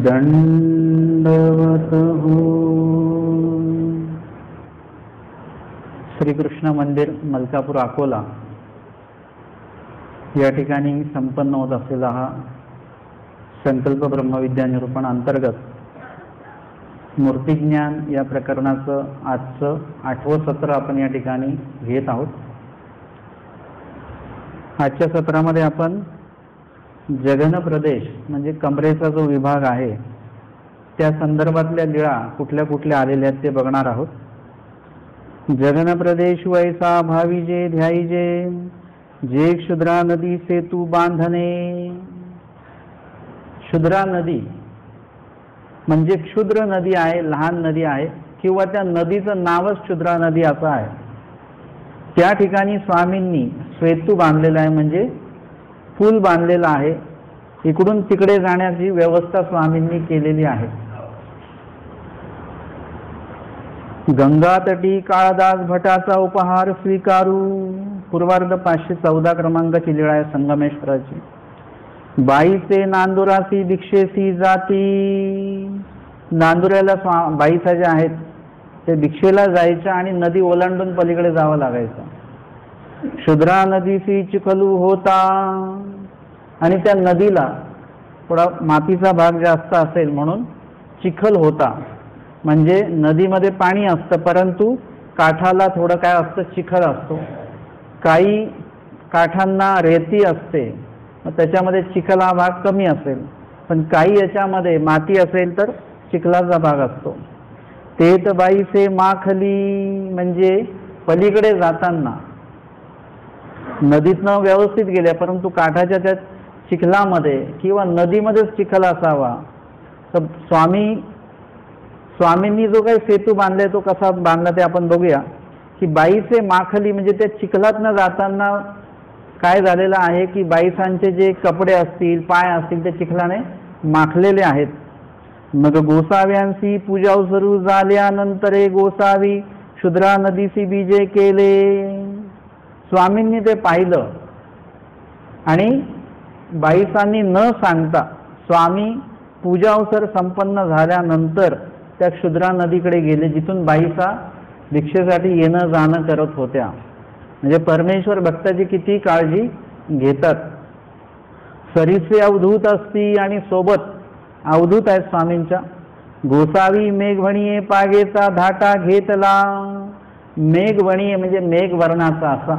दंडवत हो. श्रीकृष्ण मंदिर मलकापूर अकोला या ठिकाणी संपन्न होत असलेला हा संकल्प ब्रह्मविद्या निरूपण अंतर्गत मूर्तिज्ञान या प्रकरणाचं आजचं 8वं सत्र आपण या ठिकाणी घेत आहोत. आजच्या सत्रामध्ये आपण जगन प्रदेश म्हणजे कमरेचा जो विभाग आहे त्या संदर्भातल्या लीळा कुठल्या कुठल्या आलेल्या आहेत ते बघणार आहोत. जगन प्रदेश वैसा भावीजे ध्याईजे जे क्षुद्रा नदी सेतू बांधणे. क्षुद्रा नदी म्हणजे क्षुद्र नदी आहे, लहान नदी आहे किंवा त्या नदीचं नावच क्षुद्रा नदी असं आहे. त्या ठिकाणी स्वामींनी सेतू बांधलेला आहे म्हणजे पूल बांधलेला आहे. इकडून तिकडे जाण्याची व्यवस्था स्वामींनी केलेली आहे. गंगातटी काळदास भटाचा उपहार स्वीकारू. पूर्वार्ध 514 क्रमांकाची लीळा आहे संगमेश्वराची. बाईचे नांदुरासी भिक्षेसी जाती. नांदुऱ्याला बाईसा ज्या आहेत ते भिक्षेला जायच्या आणि नदी ओलांडून पलीकडे जावं लागायचं. क्षुद्रा नदीसी चिखलू होता आणि त्या नदीला थोडा मातीचा भाग जास्त असेल म्हणून चिखल होता. म्हणजे नदीमध्ये पाणी असतं परंतु काठाला थोडं काय असतं, चिखल असतो. काही काठांना रेती असते मग त्याच्यामध्ये चिखल हा भाग कमी असेल, पण काही याच्यामध्ये माती असेल तर चिखलाचा भाग असतो. तेत बाईसे माखली म्हणजे पलीकडे जाताना नदीतनं व्यवस्थित गेल्या परंतु काठाच्या त्या चिखलामध्ये किंवा नदीमध्येच चिखल असावा. तर स्वामींनी जो काही सेतू बांधलाय तो कसा बांधला ते आपण बघूया. की बाईचे माखली म्हणजे त्या चिखलातनं जाताना काय झालेलं आहे की बाईसांचे जे कपडे असतील पाय असतील ते चिखलाने माखलेले आहेत. मग गोसाव्यांशी पूजा सुरू झाल्यानंतर गोसावी क्षुद्रा नदीसी बीजे केले. स्वामींनी ते पाहिलं आणि बाईसांनी न सांगता स्वामी पूजा अवसर संपन्न झाल्यानंतर त्या क्षुद्रा नदीकडे गेले जिथून बाईसा भिक्षेसाठी येणं जाणं करत होत्या. म्हणजे परमेश्वर भक्ताची किती काळजी घेतात. सरीचे अवधूत असती आणि सोबत अवधूत आहेत स्वामींच्या. गोसावी मेघवणीये पागेचा धाटा घेतला. मेघवणीये म्हणजे मेघवर्णाचा असा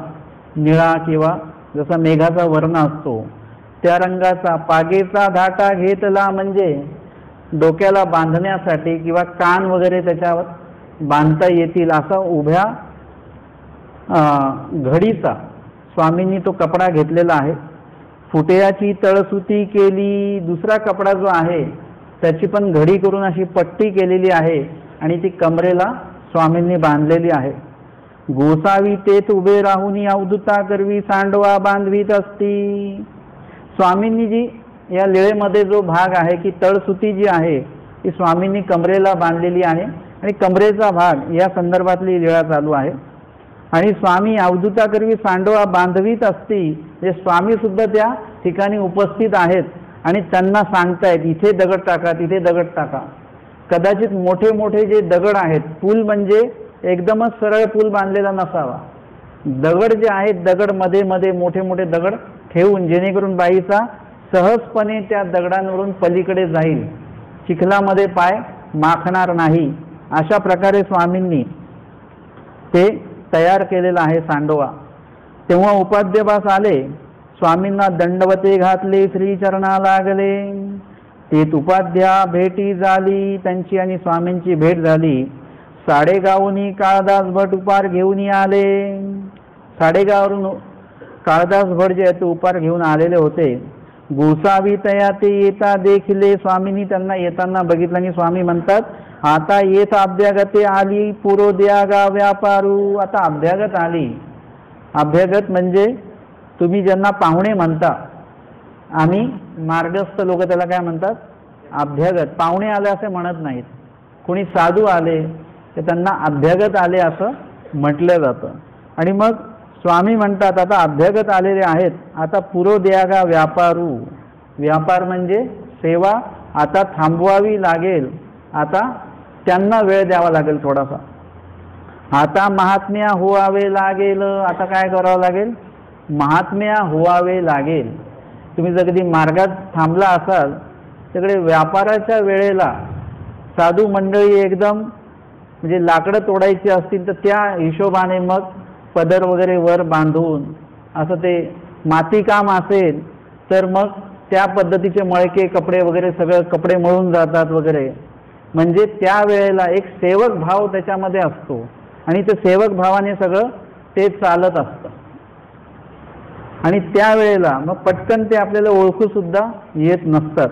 निळा किंवा जसा मेघाचा वर्ण असतो त्या रंगाचा. पागेचा धाटा घेतला म्हणजे डोक्याला बांधण्यासाठी किंवा कान वगैरे त्याच्यावर बांधता येतील असा उभ्या घडीचा स्वामींनी तो कपडा घेतलेला आहे. फुटयाची तळसुती केली. दुसरा कपडा जो आहे त्याची पण घडी करून अशी पट्टी केलेली आहे आणि ती कमरेला स्वामींनी बांधलेली आहे. गोसावी तेथ उभे राहून अवधूता करवी सांडवा बांधवीत असती. स्वामींनी जी या लीळेमध्ये जो भाग आहे की तळसुती जी आहे ती स्वामींनी कमरेला बांधलेली आहे आणि कमरेचा भाग या संदर्भातली लीळा चालू आहे. आणि स्वामी अवधूता करवी सांडवा बांधवीत असती म्हणजे स्वामी सुद्धा त्या ठिकाणी उपस्थित आहेत आणि त्यांना सांगतायत इथे दगड टाका तिथे दगड टाका. कदाचित मोठे मोठे जे दगड आहेत, पूल म्हणजे एकदमच सरळ पूल बांधलेला नसावा. दगड जे आहेत दगड मध्ये मध्ये मोठे मोठे दगड ठेवून जेणेकरून बाईचा सहजपणे त्या दगडांवरून पलीकडे जाईल, चिखलामध्ये पाय माखणार नाही. अशा प्रकारे स्वामींनी ते तयार केलेलं आहे सांडोवा. तेव्हा उपाध्यभास आले. स्वामींना दंडवते घातले, श्रीचरणा लागले. तेत उपाध्या भेटी झाली. त्यांची आणि स्वामींची भेट झाली. साडेगावनी काळदास भट उपार घेऊन आले. साडेगावरून काळदास भट जे आहे ते उपार घेऊन आलेले होते. गोसावी तया ते येता देखिले. स्वामींनी त्यांना येताना बघितलं आणि स्वामी म्हणतात आता येत अभ्यागते आली पुरोद्या गा व्यापारू. आता अभ्यागत आली. अभ्यागत म्हणजे तुम्ही ज्यांना पाहुणे म्हणता, आम्ही मार्गस्थ लोक त्याला काय म्हणतात अभ्यागत. पाहुणे आले असे म्हणत नाहीत. कोणी साधू आले तर त्यांना अभ्यागत आले असं म्हटलं जातं. आणि मग स्वामी म्हणतात आता अभ्यागत आलेले आहेत, आता पुरोद्या गा व्यापारू. व्यापार म्हणजे सेवा आता थांबवावी लागेल, आता त्यांना वेळ द्यावा लागेल थोडासा. आता महात्म्या व्हावे लागेल, आता काय करावं लागेल, महात्म्या व्हावे लागेल. तुम्ही जर कधी मार्गात थांबला असाल तिकडे व्यापाराच्या वेळेला साधू मंडळी एकदम म्हणजे लाकडं तोडायची असतील तर त्या हिशोबाने मग पदर वगैरे वर बांधून, असं ते मातीकाम असेल तर मग त्या पद्धतीचे मळके कपडे वगैरे सगळं कपडे मळून जातात वगैरे. म्हणजे त्या वेळेला एक सेवक भाव त्याच्यामध्ये असतो आणि ते सेवक भावाने सगळं ते चालत असतं. आणि त्यावेळेला मग पटकन ते आपल्याला ओळखू सुद्धा येत नसतात.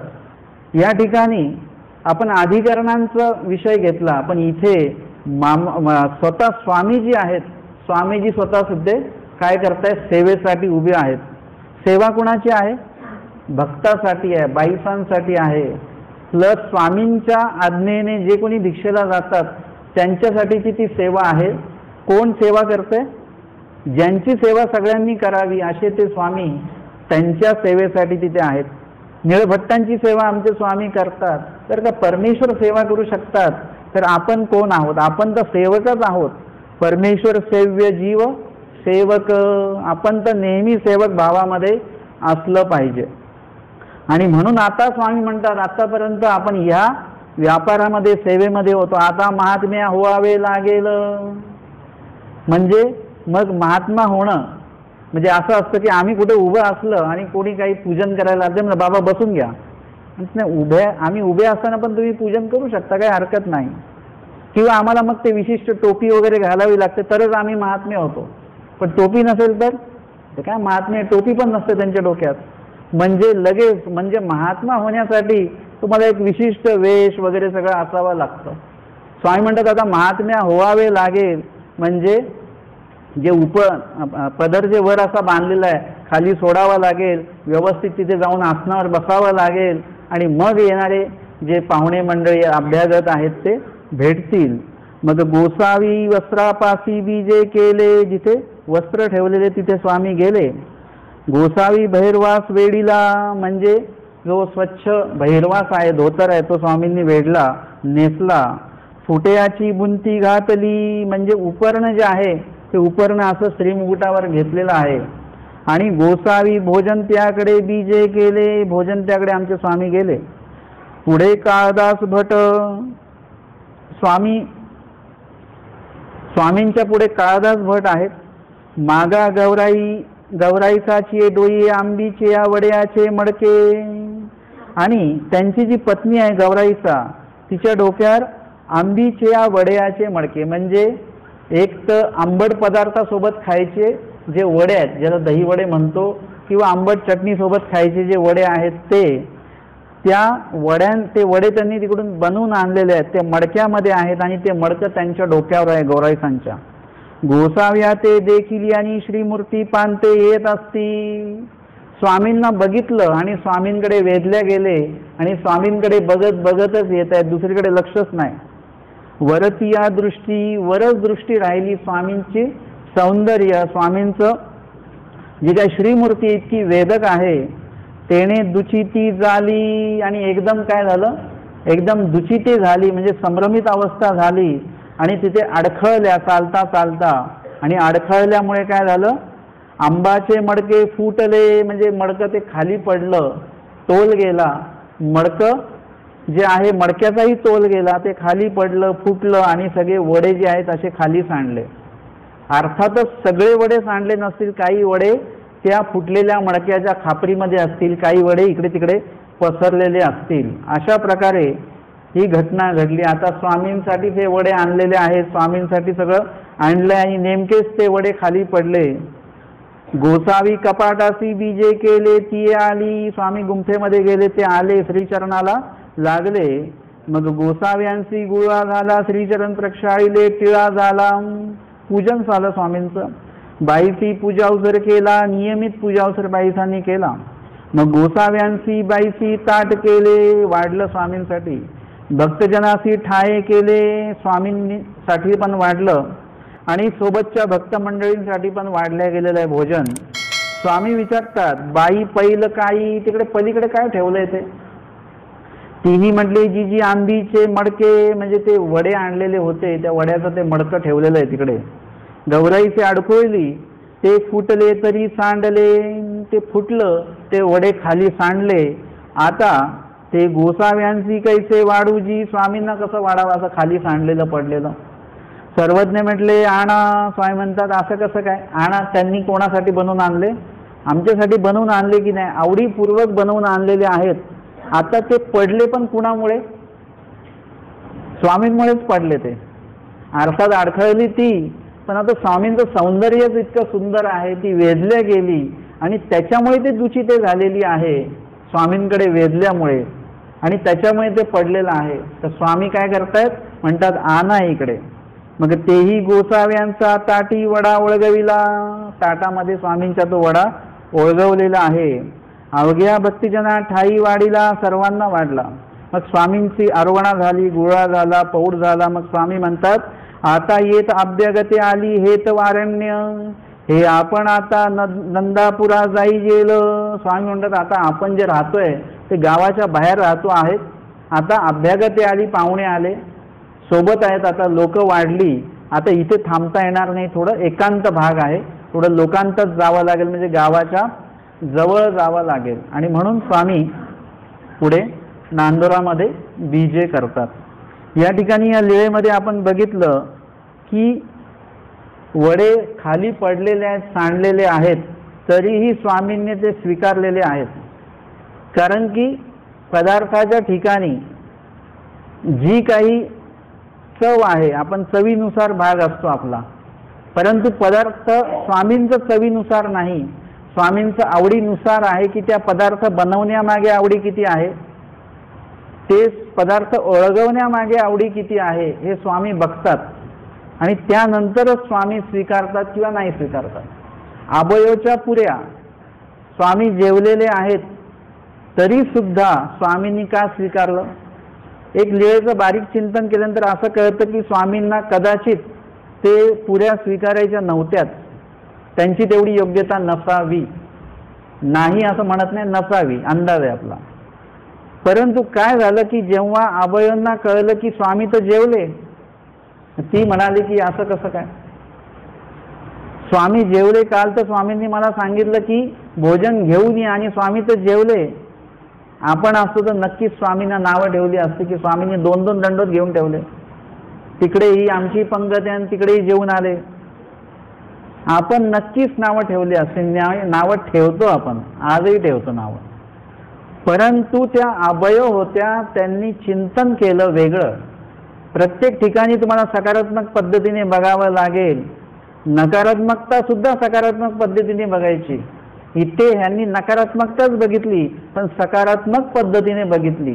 या ठिकाणी आपण अधिकरणांचा विषय घेतला, पण इथे स्वतः स्वामीजी आहेत. स्वामीजी स्वतः सुद्धा काय करतायत, सेवेसाठी उभे आहेत. सेवा कुणाची आहे, भक्तासाठी आहे, बाईसांसाठी आहे. प्लस स्वामींच्या आज्ञेने जे कोणी दीक्षेला जातात त्यांच्यासाठीची ती सेवा आहे. कोण सेवा करते, ज्यांची सेवा सगळ्यांनी करावी असे ते स्वामी त्यांच्या सेवेसाठी तिथे आहेत. निळभट्टांची सेवा आमचे स्वामी करतात, तर का परमेश्वर सेवा करू शकतात? तर आपण कोण आहोत, आपण तर सेवकच आहोत. परमेश्वर सेव्य जीव सेवक, आपण तर नेहमी सेवक भावामध्ये असलं पाहिजे. आणि म्हणून आता स्वामी म्हणतात आतापर्यंत आपण ह्या व्यापारामध्ये सेवेमध्ये होतो, आता महात्म्या व्हावे लागेल. म्हणजे मग महात्मा होणं म्हणजे असं असतं की आम्ही कुठे उभं असलं आणि कोणी काही पूजन करायला लागलं ना, बाबा बसून घ्या, आम्ही उभे असताना पण तुम्ही पूजन करू शकता, काही हरकत नाही. किंवा आम्हाला मग ते विशिष्ट टोपी वगैरे घालावी लागते तरच आम्ही महात्म्य होतो. पण टोपी नसेल तर काय महात्म्य, टोपी पण नसते त्यांच्या डोक्यात. म्हणजे लगेच म्हणजे महात्मा होण्यासाठी तुम्हाला एक विशिष्ट वेश वगैरे सगळं असावं लागतं. स्वामी म्हणतात आता महात्म्या व्हावे लागेल, म्हणजे जे पदर जे वर असा बांधलेला आहे खाली सोडावा लागेल, व्यवस्थित तिथे जाऊन आसनावर बसावं लागेल आणि मग येणारे जे पाहुणे मंडळी अभ्यागत आहेत ते भेटतील. मग गोसावी वस्त्रापासी बीजे केले, जिथे वस्त्र ठेवलेले तिथे स्वामी गेले. गोसावी बहिर्वास वेडीला, म्हणजे जो स्वच्छ बहिर्वास आहे, धोतर आहे, तो स्वामींनी वेडला, नेसला. फुटेयाची बुंती घातली, म्हणजे उपर्ण जे आहे ते उपर्ण असं श्रीमुकुटावर घेतलेलं आहे. आणि गोसावी भोजन त्याकडे बीजे केले, भोजन त्याकडे आमचे स्वामी गेले. पुढे काळदास भट, स्वामींच्या पुढे काळदास भट आहेत. मागा गौराईसाची डोई आंबीचे या वड्याचे मडके. आणि त्यांची जी पत्नी आहे गौराईसा, तिच्या डोक्यावर आंबीचे या वड्याचे मडके, म्हणजे एक तर आंबट पदार्थासोबत खायचे जे वडे आहेत, ज्याला दही वडे म्हणतो, किंवा आंबट चटणीसोबत खायचे जे वडे आहेत ते वडे त्यांनी तिकडून बनवून आणलेले आहेत, ते मडक्यामध्ये आहेत आणि ते मडकं त्यांच्या डोक्यावर आहे गौराईसांच्या. गोसाव्या ते देखील आणि श्रीमूर्ती पानते येत असती. स्वामींना बघितलं आणि स्वामींकडे वेधल्या गेले आणि स्वामींकडे बघत बघतच येत आहेत, दुसरीकडे लक्षच नाही. वरतिया दृष्टी, वरच दृष्टी राहिली स्वामींची. सौंदर्य स्वामींचं जी काय श्रीमूर्ती इतकी वेदक आहे, तेने दुचिती झाली आणि एकदम काय झालं, एकदम दुचिती झाली म्हणजे संभ्रमित अवस्था झाली आणि तिथे अडखळल्या चालता चालता. आणि अडखळल्यामुळे काय झालं, आंबाचे मडके फुटले, म्हणजे मडकं ते खाली पडलं, तोल गेला. मडकं जे आहे मडक्याचाही तोल गेला, ते खाली पडलं, फुटलं आणि सगळे वडे जे आहेत असे खाली सांडले. अर्थातच सगळे वडे सांडले नसतील, काही वडे त्या फुटलेल्या मडक्याच्या खापरीमध्ये असतील, काही वडे इकडे तिकडे पसरलेले असतील. अशा प्रकारे ही घटना घडली. आता स्वामींसाठी ते वडे आणलेले आहेत, स्वामींसाठी सगळं आणलंय आणि नेमकेच ते वडे खाली पडले. गोसावी कपाटासी बीजे केले ती आली, स्वामी गुंफेमध्ये गेले, ते आले, श्रीचरणाला लागले. मग गोसाव्यांशी गुळा झाला, श्रीचरण प्रक्षाळीले, टिळा झाला. पूजन झालं स्वामींचं. बाईसी पूजावसर केला, नियमित पूजावसर बाईसांनी केला. मग गोसाव्यांशी बाईसी ताट केले, वाढलं स्वामींसाठी. भक्तजनाशी ठाये केले, स्वामींसाठी पण वाढलं आणि सोबतच्या भक्त मंडळींसाठी पण वाढल्या गेलेलं आहे भोजन. स्वामी विचारतात, बाई पैल काही, तिकडे पलीकडे काय ठेवलंय तीही म्हटली जी जी आंबीचे मडके म्हणजे ते वडे आणलेले होते, त्या वड्याचं ते मडकं ठेवलेलं आहे तिकडे. गौराईचे अडकोळली ते फुटले तरी सांडले, ते फुटलं, ते वडे खाली सांडले. आता ते गोसाव्यांची कैसे वाढूजी, स्वामींना कसं वाढावं असं खाली सांडलेलं पडलेलं. सर्वज्ञ म्हटले आणा. स्वामी म्हणतात असं कसं काय आणा, त्यांनी कोणासाठी बनवून आणले? आमच्यासाठी बनवून आणले की नाही? आवडीपूर्वक बनवून आणलेले आहेत. आता ते पडले पण कुणामुळे? स्वामींमुळेच पडले ते. अर्थात अडखळली ती, पण आता स्वामींचं सौंदर्यच इतकं सुंदर आहे, ती वेधल्या गेली आणि त्याच्यामुळे ते दूषित झालेली आहे, स्वामींकडे वेधल्यामुळे, आणि त्याच्यामुळे ते पडलेलं आहे. तर स्वामी काय करतायत? म्हणतात आणा इकडे. मग तेही गोसाव्यांचा ताटी वडा ओळगविला. ताटामध्ये स्वामींचा तो वडा ओळगवलेला आहे. अवघ्या भक्तिजना ठाई वाढीला, सर्वांना वाढला. मग स्वामींची अर्वणा झाली, गुळा झाला, पौड झाला. मग स्वामी म्हणतात आता येत अभ्यगते आली हेत वारण्य, हे आपण आता नंदापुरा जाई गेलं. स्वामी म्हणतात आता आपण जे राहतोय ते गावाच्या बाहेर राहतो आहेत. आता अभ्यागते आली, पाहुणे आले, सोबत आहेत, आता लोक वाढली, आता इथे थांबता येणार नाही, थोडं एकांत भाग आहे, थोडं लोकांतच जावं लागेल, म्हणजे गावाच्या जवळ जावं लागेल. आणि म्हणून स्वामी पुढे नांदोरामध्ये बीजे करतात. या ठिकाणी या लीळेमध्ये आपण बघितलं की वडे खाली पडलेले आहेत, सांडलेले आहेत, तरीही स्वामींनी ते स्वीकारलेले आहेत. कारण की पदार्थाच्या ठिकाणी जी काही चव आहे, आपण चवीनुसार भाग असतो आपला, परंतु पदार्थ स्वामींचं चवीनुसार नाही, स्वामींचं आवडीनुसार आहे की त्या पदार्थ बनवण्यामागे आवडी किती आहे, ते पदार्थ ओळगवण्यामागे आवडी किती आहे, हे स्वामी बघतात आणि त्यानंतरच स्वामी स्वीकारतात किंवा नाही स्वीकारतात. आबयोच्या पुऱ्या स्वामी जेवलेले आहेत तरी सुद्धा स्वामींनी का स्वीकारलं? एक लीळेचं बारीक चिंतन केल्यानंतर असं कळतं की स्वामींना कदाचित ते पुऱ्या स्वीकारायच्या नव्हत्याच, त्यांची तेवढी योग्यता नसावी, नाही असं म्हणत नाही, नसावी, अंदाज आहे आपला. परंतु काय झालं की जेव्हा आबयोंना कळलं की स्वामी तर जेवले, ती म्हणाली की असं कसं काय, स्वामी जेवले काल तर स्वामींनी मला सांगितलं की भोजन घेऊन ये आणि स्वामी तर जेवले. आपण असतो तर नक्कीच स्वामींना नावं ठेवली असते की स्वामींनी 2-2 दंडोत घेऊन ठेवले, तिकडे ही आमची पंगत आहे तिकडेही जेवून आले. आपण नक्कीच नावं ठेवली असते, नावं ठेवतो आपण, आजही ठेवतो नावं. परंतु त्या अभय होत्या, त्यांनी चिंतन केलं वेगळं. प्रत्येक ठिकाणी तुम्हाला सकारात्मक पद्धतीने बघावं लागेल, नकारात्मकता सुद्धा सकारात्मक पद्धतीने बघायची. इथे ह्यांनी नकारात्मकताच बघितली पण सकारात्मक पद्धतीने बघितली.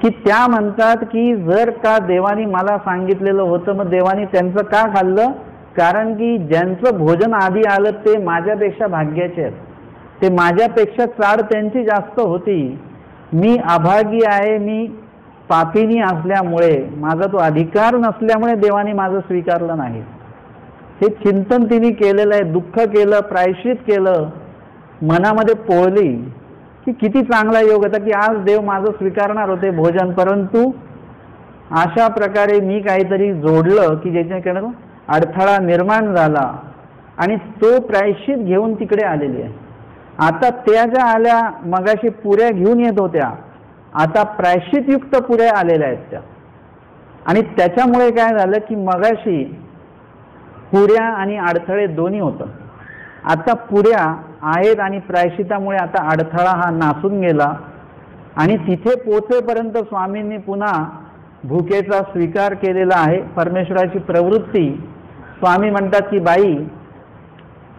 की त्या म्हणतात की जर का देवानी मला सांगितलेलं होतं मग देवानी त्यांचं का खाल्लं? कारण की ज्यांचं भोजन आधी आलं ते माझ्यापेक्षा भाग्याचे आहेत, ते माझ्यापेक्षा चाड त्यांची जास्त होती. मी अभागी आहे, मी पापिनी असल्यामुळे, माझा तो अधिकार नसल्यामुळे देवाने माझं स्वीकारलं नाही. हे चिंतन तिने केलेलं आहे, दुःख केलं, प्रायश्चित केलं, मनामध्ये पोळली की किती चांगला योग होता की आज देव माझं स्वीकारणार होते भोजन, परंतु अशा प्रकारे मी काहीतरी जोडलं की ज्याच्याकडे अडथळा निर्माण झाला आणि तो प्रायश्चित घेऊन तिकडे आलेली आहे. आता त्या ज्या आल्या मगाशी पुऱ्या घेऊन येत होत्या, आता प्रायश्चितयुक्त पुऱ्या आलेल्या आहेत त्या, आणि त्याच्यामुळे काय झालं की मगाशी पुऱ्या आणि अडथळे दोन्ही होतं, आता पुऱ्या आहेत आणि प्रायश्चितामुळे आता अडथळा हा नासून गेला. आणि तिथे पोचेपर्यंत स्वामींनी पुन्हा भुकेचा स्वीकार केलेला आहे, परमेश्वराची प्रवृत्ती. स्वामी म्हणतात की बाई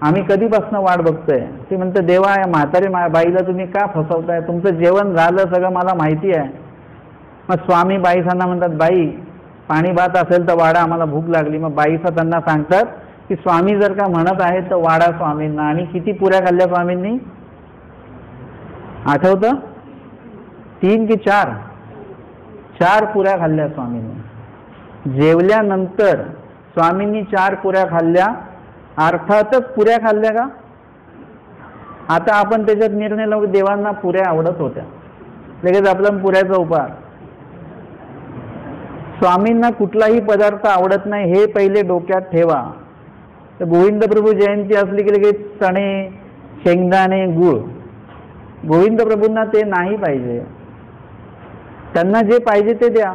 आम्ही कधीपासून वाट बघतोय. ती म्हणते देवा या म्हातारी बाईला तुम्ही का फसवताय, तुमचं जेवण झालं सगळं मला माहिती आहे. मग स्वामी बाईसांना म्हणतात बाई पाणी भात असेल तर वाडा, आम्हाला भूक लागली. मग बाईसा त्यांना सांगतात की स्वामी जर का म्हणत आहेत तर वाडा स्वामींना. आणि किती पुऱ्या खाल्ल्या स्वामींनी आठवतं? 3 की 4? 4 पुऱ्या खाल्ल्या स्वामींनी. जेवल्यानंतर स्वामींनी 4 पुऱ्या खाल्ल्या. अर्थातच पुऱ्या खाल्ल्या का? आता आपण त्याच्यात निर्णय लावू, देवांना पुऱ्या आवडत होत्या, लगेच आपला पुऱ्याचा उपार. स्वामींना कुठलाही पदार्थ आवडत नाही हे पहिले डोक्यात ठेवा. तर गोविंद प्रभू जयंती असली की लगेच चणे, शेंगदाणे, गूळ. गोविंद प्रभूंना ते नाही पाहिजे. त्यांना जे पाहिजे ते द्या.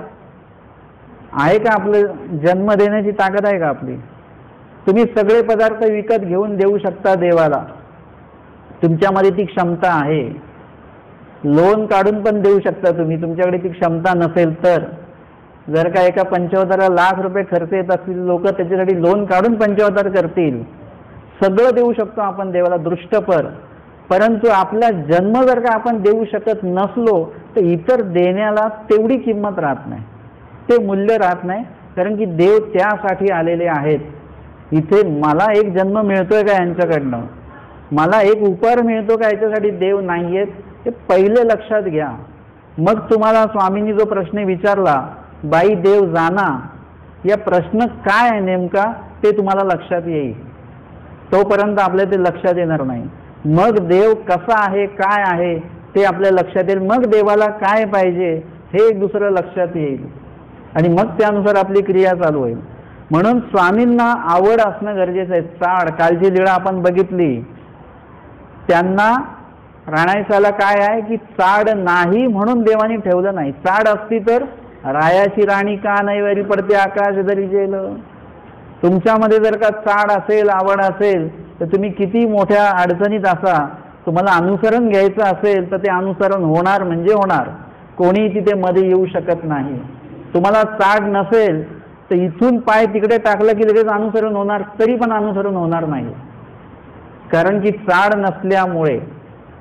आहे का आपलं जन्म देण्याची ताकद आहे का आपली? तुम्ही सगळे पदार्थ विकत घेऊन देऊ शकता देवाला. तुमच्यामध्ये ती क्षमता आहे. लोन काढून पण देऊ शकता तुम्ही, तुमच्याकडे ती क्षमता नसेल तर. जर का एका पंचवताराला लाख रुपये खर्च येत असतील लोक त्याच्यासाठी लोन काढून पंचवतार करतील. सगळं देऊ शकतो आपण देवाला दृष्टपर. परंतु आपला जन्म जर का आपण देऊ शकत नसलो तर इतर देण्याला तेवढी किंमत राहत नाही, ते मूल्य राहत नाही. कारण की देव त्यासाठी आलेले आहेत. इथे मला एक जन्म मिळतोय का यांच्याकडनं, मला एक उपहार मिळतो का याच्यासाठी देव नाही आहेत, हे पहिले लक्षात घ्या. मग तुम्हाला स्वामींनी जो प्रश्न विचारला, बाई देव जाना, या प्रश्न काय आहे नेमका ते तुम्हाला लक्षात येईल. तोपर्यंत आपल्या ते लक्षात येणार नाही. मग देव कसा आहे काय आहे ते आपल्या लक्षात येईल. मग देवाला काय पाहिजे हे एक दुसरं लक्षात येईल आणि मग त्यानुसार आपली क्रिया चालू होईल. म्हणून स्वामींना आवड असणं गरजेचं आहे. चाड, कालची लीळा आपण बघितली. त्यांना राणायसाला काय आहे की चाड नाही म्हणून देवानी ठेवलं नाही. चाड असती तर रायाची राणी का नाही वरी पडते आकाश जरी जेल. तुमच्यामध्ये जर का चाड असेल, आवड असेल तर तुम्ही किती मोठ्या अडचणीत असा, तुम्हाला अनुसरण घ्यायचं असेल तर ते अनुसरण होणार म्हणजे होणार. कोणी तिथे मध्ये येऊ शकत नाही. तुम्हाला चाड नसेल तर इथून पाय तिकडे टाकलं की लगेच अनुसरण होणार, तरी पण अनुसरण होणार नाही. कारण की चाड नसल्यामुळे.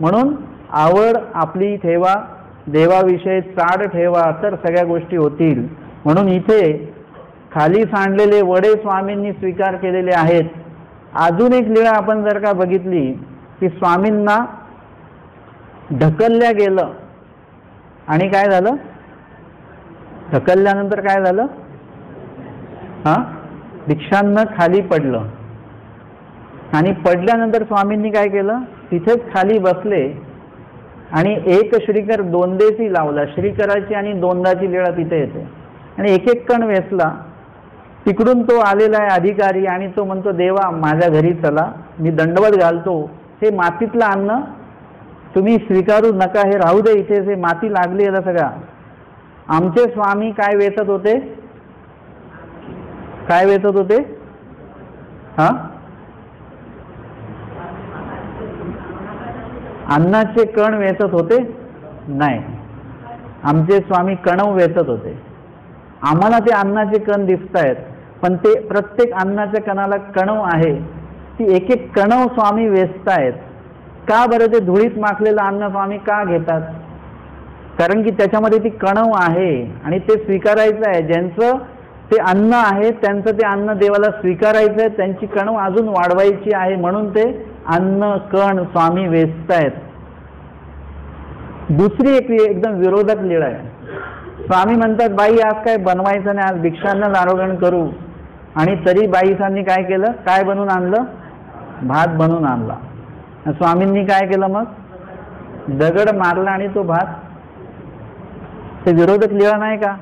म्हणून आवड आपली ठेवा, देवाविषयी चाड ठेवा, तर सगळ्या गोष्टी होतील. म्हणून इथे खाली सांडलेले वडे स्वामींनी स्वीकार केलेले आहेत. अजून एक लीळा आपण जर का बघितली की स्वामींना ढकलल्या गेलं आणि काय झालं, ढकलल्यानंतर काय झालं, भिक्षांना खाली पडलं आणि पडल्यानंतर स्वामींनी काय केलं, तिथेच खाली बसले आणि एक श्रीकर दोनदेशी लावला. श्रीकराची आणि दोनदाची लीळा तिथे येते आणि एक एक कण वेचला. तिकडून तो आलेला आहे अधिकारी आणि तो म्हणतो, देवा माझ्या घरी चला, मी दंडवत घालतो, हे मातीतलं अन्न तुम्ही स्वीकारू नका, हे राहू दे इथे, हे माती लागली याला सगळा. आमचे स्वामी काय वेचत होते, काय वेचत होते, अन्नाचे कण वेचत होते नाही. आमचे स्वामी कणव वेचत होते. आम्हाला ते अन्नाचे कण दिसत आहेत पण ते प्रत्येक अन्नाच्या कणाला कणव आहे, ती एक एक कणव स्वामी वेचतायत. का बरं? ते धुळीत माखलेलं अन्न स्वामी का घेतात? कारण की त्याच्यामध्ये ती कणव आहे आणि ते स्वीकारायचं आहे. ज्यांचं ते अन्न आहे त्यांचं ते अन्न देवाला स्वीकारायचं आहे, त्यांची कणव अजून वाढवायची आहे, म्हणून ते अन्न कण स्वामी वेचतायत. दुसरी एक एकदम विरोधक लीळा आहे. स्वामी म्हणतात, बाई आज काय बनवायचं नाही, आज भिक्षांना आरोहण करू. आणि तरी बाईसांनी काय केलं, काय बनवून आणलं, भात बनवून आणला. स्वामींनी काय केलं, मग दगड मारला आणि तो भात. ते विरोधक लीळा नाही का?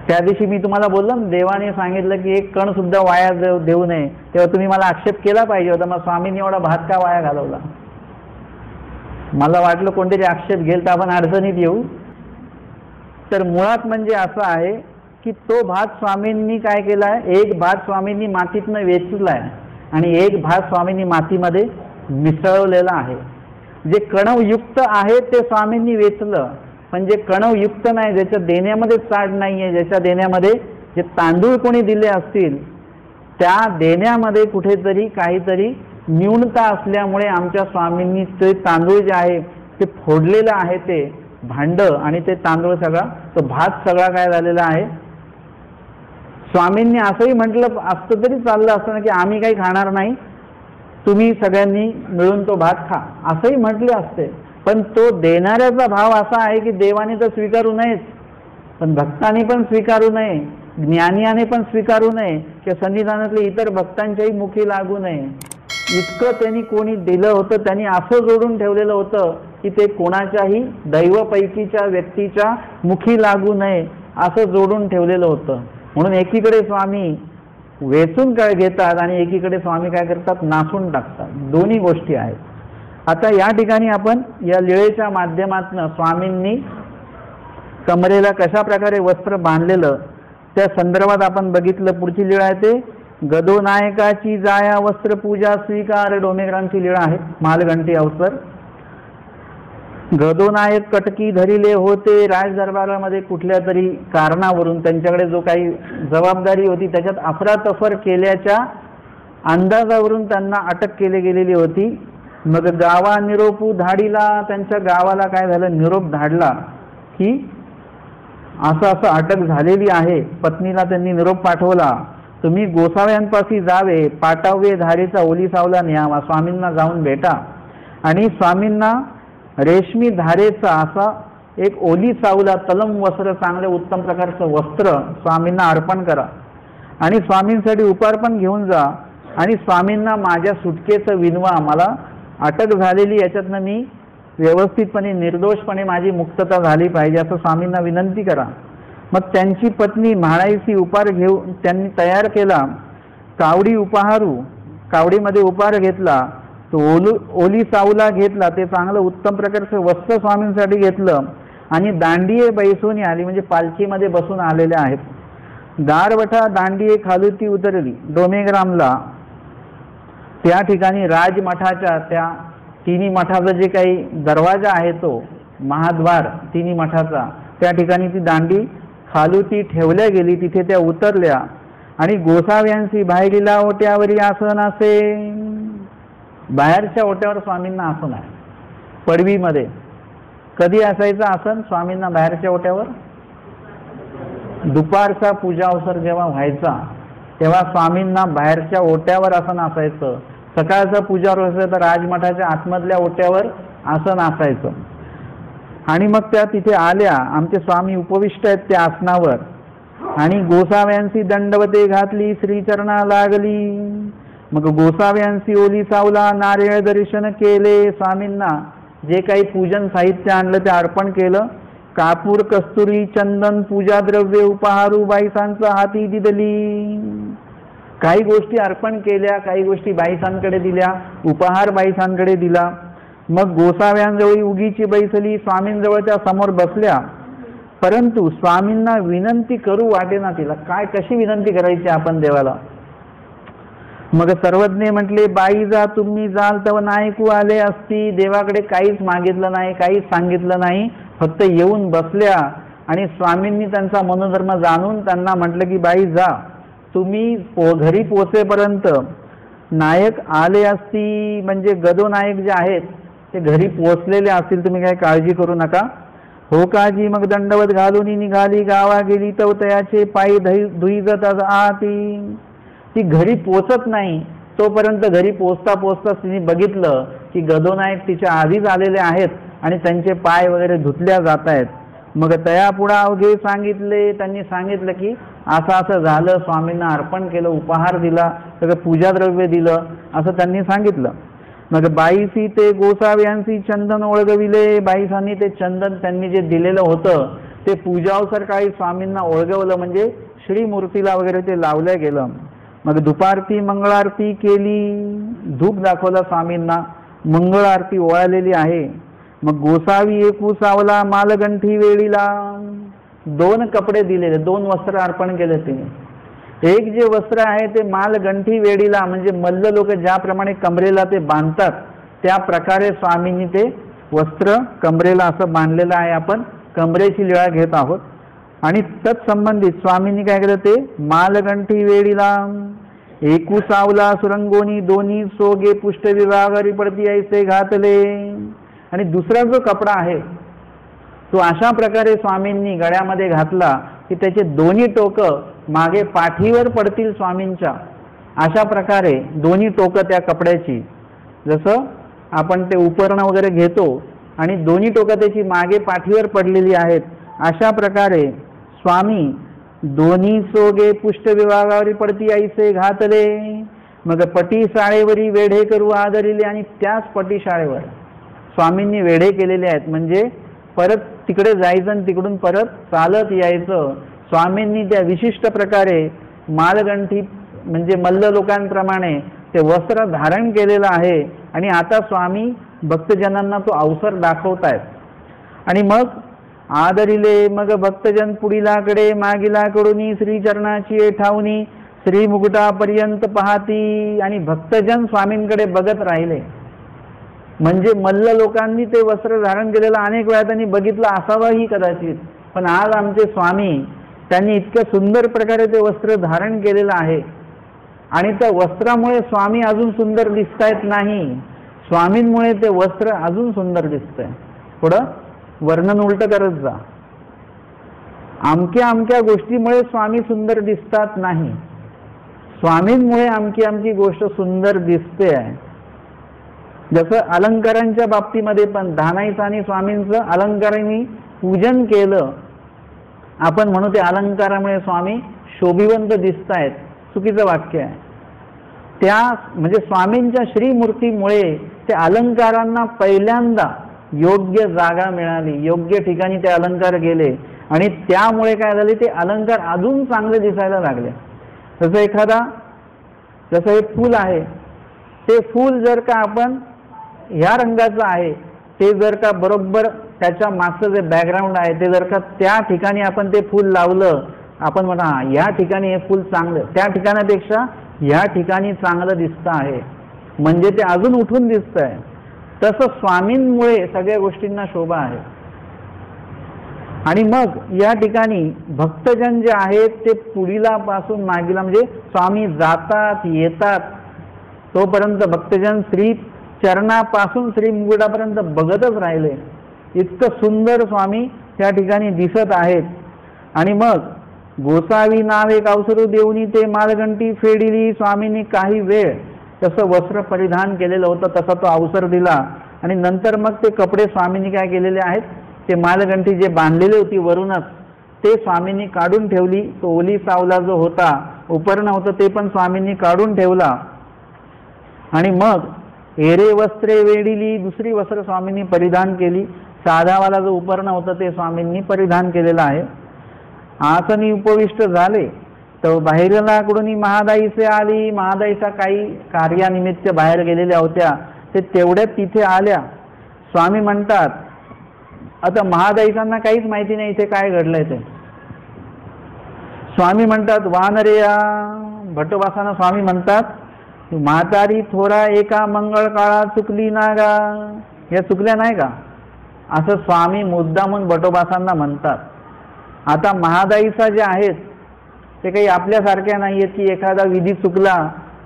त्या दिवशी मी तुम्हाला बोललो ना, देवाने सांगितलं की एक कण सुद्धा वाया देऊ नये, तेव्हा तुम्ही मला आक्षेप केला पाहिजे होता, मग स्वामींनी एवढा भात का वाया घालवला. मला वाटलं कोणतरी आक्षेप घेईल तर आपण अडचणीत येऊ. तर मुळात म्हणजे असं आहे की तो भात स्वामींनी काय केलाय, एक भात स्वामींनी मातीतनं वेचलाय आणि एक भात स्वामींनी मातीमध्ये मिसळलेला आहे. जे कणवयुक्त आहे ते स्वामींनी वेचलं, पण जे कणवयुक्त नाही, ज्याच्या देण्यामध्ये चाड नाहीये, ज्याच्या देण्यामध्ये जे तांदूळ कोणी दिले असतील त्या देण्यामध्ये कुठेतरी काहीतरी न्यूनता असल्यामुळे आमच्या स्वामींनी ते तांदूळ जे आहे ते फोडलेलं आहे, ते भांड आणि ते तांदूळ सगळा, तो भात सगळा काय झालेला आहे. स्वामींनी असंही म्हटलं असतं तरी चाललं असतं ना की आम्ही काही खाणार नाही, तुम्ही सगळ्यांनी मिळून तो भात खा, असंही म्हटले असते. पण तो देणाऱ्याचा भाव असा आहे की देवाने तर स्वीकारू नयेच, पण भक्तांनी पण स्वीकारू नये, ज्ञानियाने पण स्वीकारू नये, किंवा सन्निधानातले इतर भक्तांच्याही मुखी लागू नये. इतकं त्यांनी कोणी दिलं होतं, त्यांनी असं जोडून ठेवलेलं होतं की ते कोणाच्याही दैवपैकीच्या व्यक्तीच्या मुखी लागू नये असं जोडून ठेवलेलं होतं. म्हणून एकीकडे स्वामी वेचून काय घेतात आणि एकीकडे स्वामी काय करतात, नासून टाकतात. दोन्ही गोष्टी आहेत. आता या ठिकाणी आपण या लीळेच्या माध्यमातून स्वामींनी कमरेला कशा प्रकारे वस्त्र बांधलेलं त्या संदर्भात आपण बघितलं. पुढची लीळा आहे ते गदोनायकाची जाया वस्त्र पूजा स्वीकार, डोमेग्रामची लीळा आहे. मालघंटी अवसर. गदोनायक कटकी धरिले होते. राजदरबारामध्ये कुठल्या तरी कारणावरून त्यांच्याकडे जो काही जबाबदारी होती त्याच्यात अफरातफर केल्याच्या अंदाजावरून त्यांना अटक केली गेलेली होती. मग गावा निरोपू धाडीला, त्यांच्या गावाला काय झालं, निरोप धाडला की असं असं अटक झालेली आहे. पत्नीला त्यांनी निरोप पाठवला, तुम्ही गोसाव्यांपाशी जावे, पाटावे धारेचा ओली सावला न्यावा, स्वामींना जाऊन भेटा आणि स्वामींना रेशमी धारेचा असा एक ओली सावला तलम वस्त्र, चांगले उत्तम प्रकारचं वस्त्र स्वामींना अर्पण करा आणि स्वामींसाठी उपहार पण घेऊन जा आणि स्वामींना माझ्या सुटकेचं विनवा, मला अटक झालेली याच्यातनं मी व्यवस्थितपणे निर्दोषपणे माझी मुक्तता झाली पाहिजे असं स्वामींना विनंती करा. मग त्यांची पत्नी म्हाळाईची उपहार घेऊन त्यांनी तयार केला. कावडी उपहारू, कावडीमध्ये उपहार घेतला, तो ओली सावला घेतला, ते चांगलं उत्तम प्रकारचं वस्त्र स्वामींसाठी घेतलं आणि दांडिये बैसून आली, म्हणजे पालखीमध्ये बसून आलेल्या आहेत. दारवठा दांडिये खालुती उतरली. डोमेग्रामला त्या ठिकाणी राजमठाच्या त्या तिन्ही मठाचा जे काही दरवाजा आहे तो महाद्वार तिन्ही मठाचा, त्या ठिकाणी ती दांडी खालुती ठेवल्या गेली. तिथे त्या उतरल्या आणि गोसाव्यांशी बाहेरीला ओट्यावरी आसन असे, बाहेरच्या ओट्यावर स्वामींना आसन आहे. पडवीमध्ये कधी असायचं आसन स्वामींना बाहेरच्या ओट्यावर? दुपारचा पूजा अवसर जेव्हा व्हायचा तेव्हा स्वामींना बाहेरच्या ओट्यावर आसन असायचं. सकाळचा पूजा असायचं तर राजमठाच्या आतमधल्या ओट्यावर आसन असायचं. आणि मग त्या तिथे आल्या, आमचे स्वामी उपविष्ट आहेत त्या आसनावर आणि गोसाव्यांशी दंडवते घातली, श्रीचरणा लागली. मग गोसाव्यांशी ओली सावला नारळ दर्शन केले. स्वामींना जे काही पूजन साहित्य आणलं ते अर्पण केलं. कापूर कस्तुरी चंदन पूजा द्रव्य उपहारू बाईसांचा हाती दिदली. काही गोष्टी अर्पण केल्या, काही गोष्टी बाईसांकडे दिल्या, उपहार बाईसांकडे दिला. मग गोसाव्यांजवळ उगीची बैसली, स्वामींजवळच्या समोर बसल्या. परंतु स्वामींना विनंती करू वाटेना तिला, काय कशी विनंती करायची आपण देवाला. मग सर्वज्ञ म्हटले, बाई जा, तुम्ही जाल तर नायकू आले असती. देवाकडे काहीच मागितलं नाही, काहीच सांगितलं नाही, फक्त येऊन बसल्या आणि स्वामींनी त्यांचा मनोधर्म जाणून त्यांना म्हटलं की बाई जा, तुम्ही घरी पोचेपर्यंत नायक आले असती, म्हणजे गदो नायक जे आहेत ते घरी पोचलेले असतील, तुम्ही काही काळजी करू नका. हो काजी. मग दंडवत घालून निघाली, गावा गेली तव तयाचे पायी धुईजत आती. ती घरी पोचत नाही तोपर्यंत घरी पोचता पोचता तिने बघितलं की गदोनायक तिच्या आधीच आलेले आहेत आणि त्यांचे पाय वगैरे धुतल्या जात आहेत. मग तयापुढा अवघे सांगितले, त्यांनी सांगितलं की असं असं झालं, स्वामींना अर्पण केलं, उपहार दिला, सगळं पूजाद्रव्य दिलं असं त्यांनी सांगितलं. मग बाईसी ते गोसाव्यांशी चंदन ओळगविले. बाईसांनी ते चंदन त्यांनी जे दिलेलं होतं ते पूजावसर काही स्वामींना ओळगवलं, म्हणजे श्रीमूर्तीला वगैरे ते लावलं गेलं. मग दुपारती मंगळारती केली, धूप दाखवला स्वामींना, मंगळ आरती ओवाळलेली आहे. मग गोसावी एकू सावला मालगंठी वेळीला, 2 कपडे दिलेले, 2 वस्त्र अर्पण केले तिने. एक जे वस्त्र आहे ते मालगंठी वेळीला, म्हणजे मल्ल लोक ज्याप्रमाणे कमरेला ते बांधतात त्या प्रकारे स्वामींनी ते वस्त्र कमरेला असं बांधलेलं आहे. आपण कमरेची लीळा घेत आहोत आणि तत्संबंधित स्वामींनी काय केलं ते मालगंठी वेळीला एकू सावला सुरंगोनी दोन्ही सोगे पुष्ट विभागारी पडती ऐसे घातले. आणि दुसरा जो कपडा आहे तो अशा प्रकारे स्वामींनी गळ्यामध्ये घातला की त्याचे दोन्ही टोकं मागे पाठीवर पडतील स्वामींच्या. अशा प्रकारे दोन्ही टोकं त्या कपड्याची, जसं आपण ते उपरण वगैरे घेतो आणि दोन्ही टोकं त्याची मागे पाठीवर पडलेली आहेत, अशा प्रकारे स्वामी दोन्ही सोगे पुष्ट विभागावरी पडती ऐसे घातले. मग पटी शाळेवरी वेढे करू आदरिले आणि त्याच पटी शाळेवर स्वामींनी वेढे केलेले आहेत, म्हणजे परत तिकडे जायचं आणि तिकडून परत चालत यायचं. स्वामींनी त्या विशिष्ट प्रकारे माळगंठी म्हणजे मल्ल लोकांप्रमाणे ते वस्त्र धारण केलेलं आहे आणि आता स्वामी भक्तजनांना तो अवसर दाखवतायत. आणि मग आदरिले मग भक्तजन पुढीलाकडे मागिलाकडून श्रीचरणाची ठावणी श्री मुकुटापर्यंत पाहती. आणि भक्तजन स्वामींकडे बघत राहिले. म्हणजे मल्ल लोकांनी ते वस्त्र धारण केलेलं अनेक वेळा त्यांनी बघितलं असावंही कदाचित, पण आज आमचे स्वामी त्यांनी इतक्या सुंदर प्रकारे ते वस्त्र धारण केलेलं आहे. आणि त्या वस्त्रामुळे स्वामी अजून सुंदर दिसतायत नाही, स्वामींमुळे ते वस्त्र अजून सुंदर दिसतंय. थोडं वर्णन उलट करत जा. अमक्या अमक्या गोष्टीमुळे स्वामी सुंदर दिसतात नाही, स्वामींमुळे आमकी आमची गोष्ट सुंदर दिसते आहे. जसं अलंकारांच्या बाबतीमध्ये पण धानाईसानी स्वामींचं अलंकारांनी पूजन केलं, आपण म्हणू ते अलंकारामुळे स्वामी शोभिवंत दिसतायत, चुकीचं वाक्य आहे. त्या म्हणजे स्वामींच्या श्रीमूर्तीमुळे ते अलंकारांना पहिल्यांदा योग्य जागा मिळाली, योग्य ठिकाणी ते अलंकार गेले आणि त्यामुळे काय झाले, ते अलंकार अजून चांगले दिसायला लागले. जसं हे फूल आहे, ते फूल जर का आपण ह्या रंगाचं आहे, ते जर का बरोबर त्याच्या मागचं जे बॅकग्राऊंड आहे ते जर का त्या ठिकाणी आपण ते फूल लावलं, आपण म्हणा या ठिकाणी हे फूल चांगलं, त्या ठिकाणापेक्षा या ठिकाणी चांगलं दिसतं आहे, म्हणजे ते अजून उठून दिसतंय. तसं स्वामींमुळे सगळ्या गोष्टींना शोभा आहे. आणि मग या ठिकाणी भक्तजन जे आहेत ते पुढीला पासून मागीला म्हणजे स्वामी जातात येतात तोपर्यंत भक्तजन श्री चरणापासून श्री मुकुटापर्यंत बघतच राहिले. इतकं सुंदर स्वामी त्या ठिकाणी दिसत आहेत. आणि मग गोसावी नावे कावसरू देऊनी ते माळगंटी फेडिली. स्वामींनी काही वेळ तसं वस्त्र परिधान केलेलं होतं तसा तो अवसर दिला आणि नंतर मग ते कपडे स्वामींनी काय केलेले आहेत, ते माळगंठी जे बांधलेली होती वरूनच ते स्वामींनी काढून ठेवली. तो ओली सावला जो होता उपरणं होतं ते पण स्वामींनी काढून ठेवला. आणि मग एरे वस्त्रे वेडिली, दुसरी वस्त्र स्वामींनी परिधान केली. साधावाला जो उपरणं होतं ते स्वामींनी परिधान केलेलं आहे. आसनी उपविष्ट झाले तर बाहेरलाकडून महादाईचे आली. महादाईचा काही कार्यानिमित्त बाहेर गेलेल्या होत्या, ते तेवढ्यात तिथे आल्या. स्वामी म्हणतात, आता महादाईकांना काहीच माहिती नाही इथे काय घडलंय ते. स्वामी म्हणतात, वानरेया भट्टोबासांना स्वामी म्हणतात, म्हातारी थोरा एका मंगळ काळा चुकली ना गा, या चुकल्या नाही का, असं स्वामी मुद्दामून भट्टोबासांना म्हणतात. आता महादाईसा जे आहेत ते काही आपल्यासारख्या नाही आहेत की एखादा विधी चुकला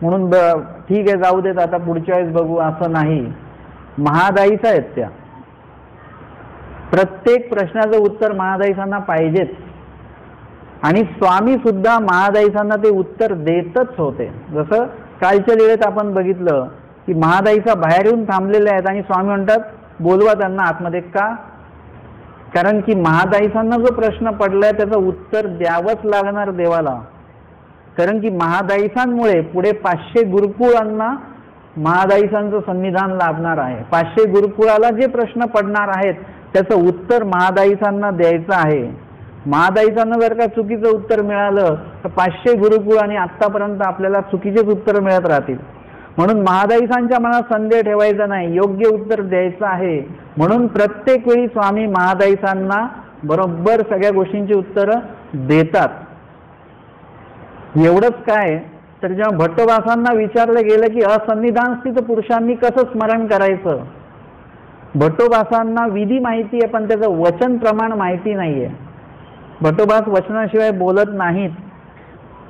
म्हणून ठीक आहे जाऊ देत आता पुढच्या वेळेस बघू, असं नाही. महादाईसा आहेत त्या. प्रत्येक प्रश्नाचं उत्तर महादाईसांना पाहिजेच आणि स्वामी सुद्धा महादाईसांना ते उत्तर देतच होते. जसं कालच्या लीळेत आपण बघितलं की महादाईसा बाहेर येऊन थांबलेले आहेत आणि स्वामी म्हणतात बोलवा त्यांना आतमध्ये. का? कारण की महादाईसांना जो प्रश्न पडलाय त्याचं उत्तर द्यावंच लागणार देवाला. कारण की महादाईसांमुळे पुढे 500 गुरुकुळांना महादाईसांचं संविधान लाभणार आहे. 500 गुरुकुळाला जे प्रश्न पडणार आहेत त्याचं उत्तर महादाईसांना द्यायचं आहे. महादाईसांना जर का चुकीचं उत्तर मिळालं तर 500 गुरुकुळ आणि आत्तापर्यंत आपल्याला चुकीचेच उत्तर मिळत राहतील. म्हणून महादाईसांच्या मनात संदेह ठेवायचा नाही, योग्य उत्तर द्यायचं आहे. म्हणून प्रत्येक वेळी स्वामी महादाईसांना बरोबर सगळ्या गोष्टींची उत्तरं देतात. एवढंच काय तर जेव्हा भट्टोबासांना विचारलं गेलं की असंनिधान स्थित पुरुषांनी कसं स्मरण करायचं, भट्टोबासांना विधी माहिती आहे पण त्याचं वचन प्रमाण माहिती नाहीये. भट्टोबास वचनाशिवाय बोलत नाहीत.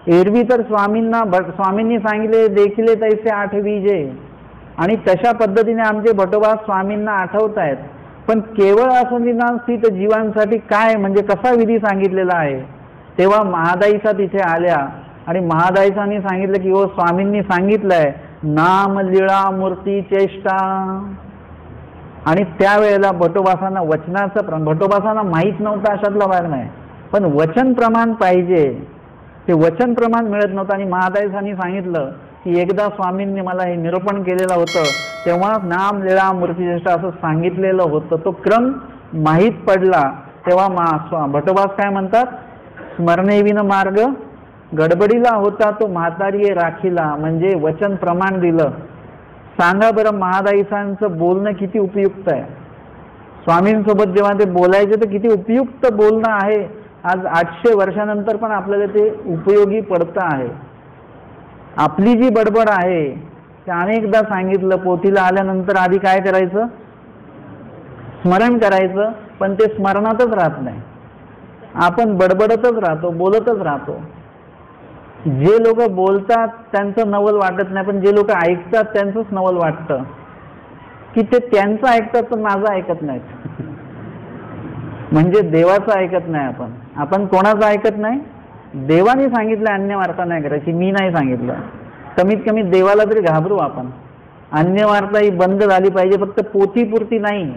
एरवी तर स्वामींनी सांगितले देखिले तैसे आठवीजे आणि तशा पद्धतीने आमचे भट्टोबा स्वामींना आठवत आहेत. पण केवळ असंनिधान स्थित जीवांसाठी काय म्हणजे कसा विधी सांगितलेला आहे. तेव्हा महादाईसा तिथे आल्या आणि महादाईसांनी सांगितलं की हो स्वामींनी सांगितलंय नाम लीळा मूर्ती चेष्टा. आणि त्यावेळेला भट्टोबासांना वचनाचं भट्टोबासांना माहीत नव्हतं अशातला भाग नाही, पण वचन प्रमाण पाहिजे ते वचन प्रमाण मिळत नव्हतं. आणि महादाईसांनी सांगितलं की एकदा स्वामींनी मला हे निरूपण केलेलं होतं, तेव्हा नाम लीळा मूर्तिचेष्टा असं सांगितलेलं होतं. तो क्रम माहीत पडला तेव्हा भटोबास काय म्हणतात, स्मरणेविन मार्ग गडबडीला होता तो म्हातारी राखीला. म्हणजे वचन प्रमाण दिलं. सांगा बरं महादाईसांचं बोलणं किती उपयुक्त आहे. स्वामींसोबत जेव्हा ते बोलायचे तर किती उपयुक्त बोलणं आहे. आज 800 वर्षानंतर पण आपल्याला ते उपयोगी पडतं आहे. आपली जी बडबड आहे ते अनेकदा सांगितलं, पोथीला आल्यानंतर आधी काय करायचं, स्मरण करायचं, पण ते स्मरणातच राहत नाही. आपण बडबडतच राहतो, बोलतच राहतो. जे लोक बोलतात त्यांचं नवल वाटत नाही, पण जे लोक ऐकतात त्यांचंच नवल वाटतं की ते त्यांचं ऐकतात तर माझं ऐकत नाहीत. म्हणजे देवाचं ऐकत नाही. आपण कोणाचं ऐकत नाही. देवाने सांगितलं अन्य वार्ता नाही करायची, मी नाही सांगितलं. कमीत कमी देवाला तरी घाबरू आपण. अन्य वार्ता ही बंद झाली पाहिजे, फक्त पोथीपुरती नाही,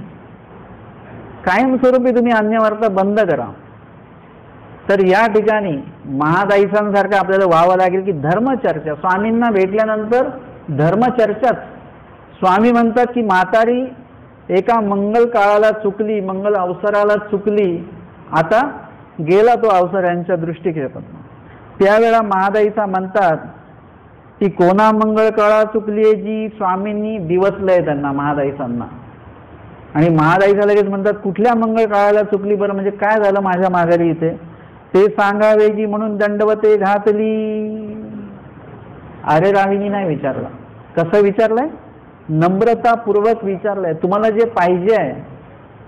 कायमस्वरूपी तुम्ही अन्य वार्ता बंद करा. तर या ठिकाणी महादाईसांसारखं आपल्याला व्हावं लागेल की धर्मचर्चा. स्वामींना भेटल्यानंतर धर्मचर्चाच. स्वामी म्हणतात की म्हातारी एका मंगल काळाला चुकली, मंगल अवसराला चुकली, आता गेला तो अवसर यांच्या दृष्टिक्षेपात. त्यावेळा महादाईसा म्हणतात की कोणा मंगळ काळा चुकली जी, स्वामींनी दिवसलंय त्यांना महादाईसांना. आणि महादाईसा लगेच म्हणतात कुठल्या मंगळ काळाला चुकली बरं, म्हणजे काय झालं माझ्या माघारी इथे, ते सांगावे जी म्हणून दंडवते घातली. अरे रावीनी नाही विचारला. कसं विचारलंय, नम्रतापूर्वक विचारलंय. तुम्हाला जे पाहिजे आहे,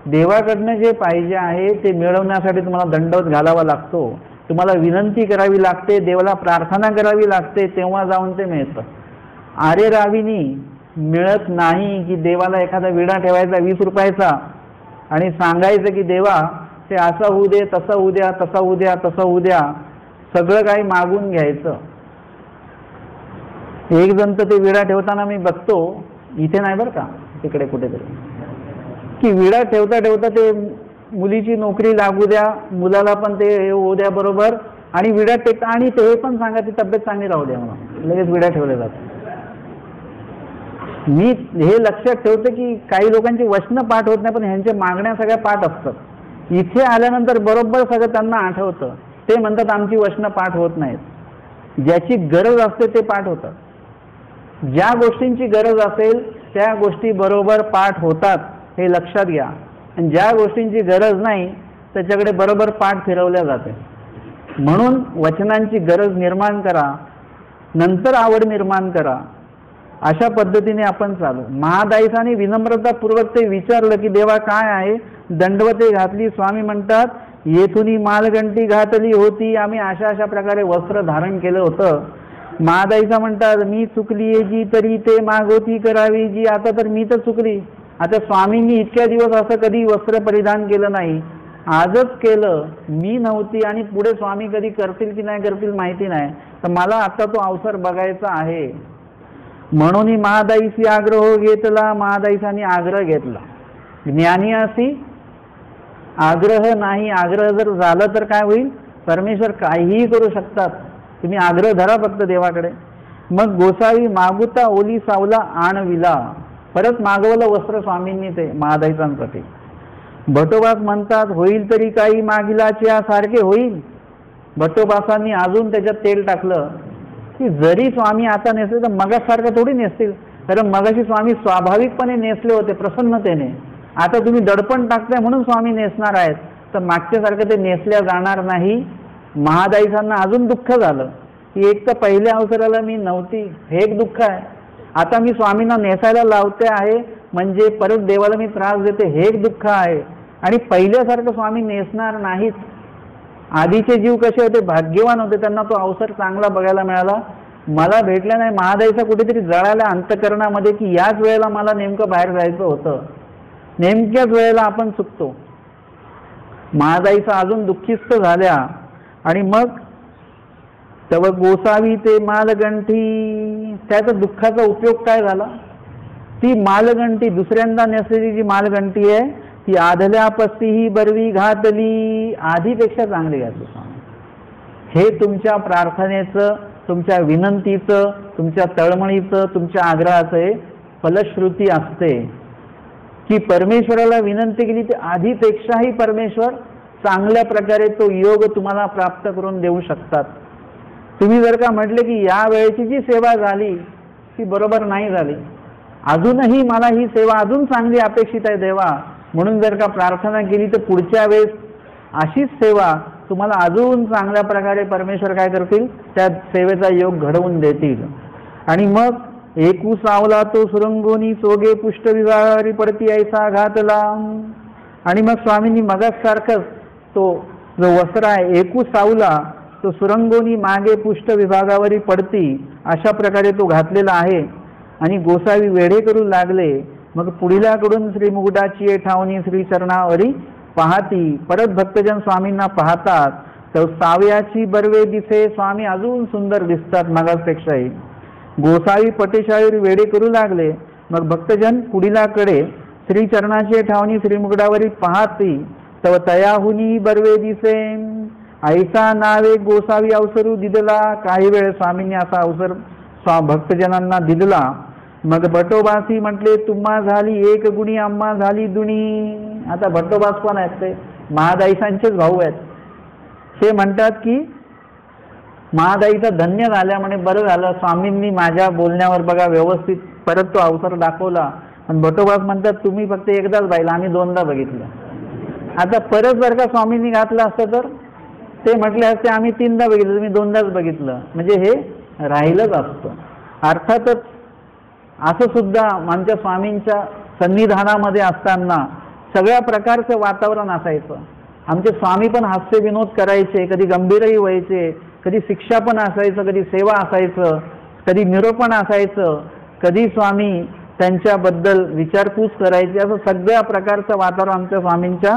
देवाकडनं जे पाहिजे आहे ते मिळवण्यासाठी तुम्हाला दंडवत घालावा लागतो. तुम्हाला विनंती करावी लागते, देवाला प्रार्थना करावी लागते, तेव्हा जाऊन ते मिळतं. अरे रावीनी मिळत नाही की देवाला एखादा विडा ठेवायचा 20 रुपयाचा आणि सांगायचं की देवा ते असं होऊ दे, तसं होऊ द्या, तसं होऊ द्या, तसं होऊ द्या, सगळं काही मागून घ्यायचं. एक जण तर ते विडा ठेवताना मी बघतो, इथे नाही बरं का, तिकडे कुठेतरी, की विडा ठेवता ठेवता ते मुलीची नोकरी लागू द्या, मुलाला पण ते होऊ द्या बरोबर, आणि विडा टेकता आणि ते पण सांगा ती तब्येत चांगली राहू द्या म्हणून लगेच विडा ठेवले जातात. मी हे लक्षात ठेवतो की काही लोकांची वचनं पाठ होत नाही, पण ह्यांच्या मागण्या सगळ्या पाठ असतात. इथे आल्यानंतर बरोबर सगळं त्यांना आठवतं. ते म्हणतात आमची वचनं पाठ होत नाहीत. ज्याची गरज असते ते पाठ होतात. ज्या गोष्टींची गरज असेल त्या गोष्टी बरोबर पाठ होतात, हे लक्षात घ्या. आणि ज्या गोष्टींची गरज नाही त्याच्याकडे बरोबर पाठ फिरवल्या जाते. म्हणून वचनांची गरज निर्माण करा, नंतर आवड निर्माण करा. अशा पद्धतीने आपण चालू. महादाईसाने विनम्रतापूर्वक ते विचारलं की देवा काय आहे, दंडवते घातली. स्वामी म्हणतात येथुनी मालगंटी घातली होती, आम्ही अशा अशा प्रकारे वस्त्र धारण केलं होतं. महादाईसा म्हणतात मी चुकली जी तरी ते मागोती करावी जी. आता तर मी तर चुकली. आता स्वामींनी इतक्या दिवस असं कधी वस्त्र परिधान केलं नाही, आजच केलं. मी नव्हती आणि पुढे स्वामी कधी करतील की नाही करतील माहिती नाही, तर मला आता तो अवसर बघायचा आहे. म्हणून महादाईसी आग्रह घेतला. महादाईसांनी आग्रह घेतला. ज्ञानी असी आग्रह नाही. आग्रह जर झालं तर काय होईल, परमेश्वर काहीही करू शकतात. तुम्ही आग्रह धरा फक्त देवाकडे. मग गोसावी मागुता ओली सावला आणविला. परत मागवलं वस्त्र स्वामींनी ते महादाईसांसाठी. भटोबास म्हणतात होईल तरी काही मागिलाच्या सारखे होईल. भटोबासांनी अजून त्याच्यात तेल टाकलं की जरी स्वामी आता नेसले तर मगासारखं थोडी नेसतील, कारण मगाशी स्वामी स्वाभाविकपणे नेसले होते प्रसन्नतेने. आता तुम्ही दडपण टाकताय म्हणून स्वामी नेसणार आहेत, तर मागच्यासारखं ते नेसल्या जाणार नाही. महादाईसांना अजून दुःख झालं की एक तर पहिल्या अवसराला मी नव्हती, हे एक दुःख आहे. आता मी स्वामींना नेसायला लावते आहे म्हणजे परत देवाला मी त्रास देते, हे एक दुःख आहे. आणि पहिल्यासारखं स्वामी नेसणार नाहीत. आधीचे जीव कसे होते, भाग्यवान होते, त्यांना तो अवसर चांगला बघायला मिळाला. मला भेटला नाही. महादाईसा कुठेतरी जळाल्या अंतकरणामध्ये की याच वेळेला मला नेमकं बाहेर जायचं होतं, नेमक्याच वेळेला आपण चुकतो. महादाईसा अजून दुःखिस्त झाल्या. आणि मग तव गोसावी ते मालगंठी. त्याचा दुःखाचा उपयोग काय झाला, ती मालगंटी दुसऱ्यांदा नेसलेली जी मालगंटी आहे ती आधल्या पस्तीही बरवी घातली. आधीपेक्षा चांगली घातली. हे तुमच्या प्रार्थनेचं तुमच्या विनंतीचं, तुमच्या तळमळीचं, तुमच्या आग्रहाचं हे फलश्रुती असते की परमेश्वराला विनंती केली तर आधीपेक्षाही परमेश्वर चांगल्या प्रकारे तो योग तुम्हाला प्राप्त करून देऊ शकतात. तुम्ही जर का म्हटले की या वेळेची जी सेवा झाली ती बरोबर नाही झाली, अजूनही मला ही सेवा अजून चांगली अपेक्षित आहे देवा, म्हणून जर का प्रार्थना केली तर पुढच्या वेळेस अशीच सेवा तुम्हाला अजून चांगल्या प्रकारे परमेश्वर काय करतील, त्या सेवेचा योग घडवून देतील. आणि मग एकू सावला तो सुरंगोनी सोगे पुष्ट विभागारी पडती ऐसा घातला. आणि मग स्वामींनी मगासारखंच तो जो वस्त्र आहे एकू सावला तो सुरंगोनी मागे पुष्ट विभागावरी पडती अशा प्रकारे तो घातलेला आहे. आणि गोसावी वेढे करू लागले. मग पुढीलाकडून श्री मुकुटाची ठावणी श्री चरणावरी पाहती. परत भक्तजन स्वामींना पाहतात तर सावयाची बर्वे दिसे. स्वामी अजून सुंदर दिसतात मागासपेक्षाही. गोसावी पटेशाळीवर वेढे करू लागले. मग भक्तजन पुढीलाकडे श्री चरणाचे ठावणी श्री मुकुटावरी पाहती तव तयाहुनी बर्वे दिसे. ऐसा नावे गोसावी अवसरू दिदला. काही वेळ स्वामींनी असा अवसर भक्तजनांना दिदला. मग भटोबासी म्हटले तुम्हा झाली एक गुणी आम्हा झाली दुणी. आता भट्टोबास कोण आहेत ते महादाईसांचेच भाऊ आहेत. ते म्हणतात की महादाईचा धन्य झाल्या म्हणे, बरं झालं स्वामींनी माझ्या बोलण्यावर बघा व्यवस्थित परत तो अवसर दाखवला. आणि भट्टोबास म्हणतात तुम्ही फक्त एकदाच पाहिलं, आम्ही दोनदा बघितलं. आता परत जर का स्वामींनी घातलं असतं तर ते म्हटले असते आम्ही तीनदा बघितलं, तुम्ही दोनदाच बघितलं. म्हणजे हे राहिलंच असतं. अर्थातच असं सुद्धा आमच्या स्वामींच्या सन्निधानामध्ये असताना सगळ्या प्रकारचं वातावरण असायचं. आमचे स्वामी पण हास्य विनोद करायचे, कधी गंभीरही व्हायचे, कधी शिक्षा पण असायचं, कधी सेवा असायचं, कधी निरोपण असायचं, कधी स्वामी त्यांच्याबद्दल विचारपूस करायची. असं सगळ्या प्रकारचं वातावरण आमच्या स्वामींच्या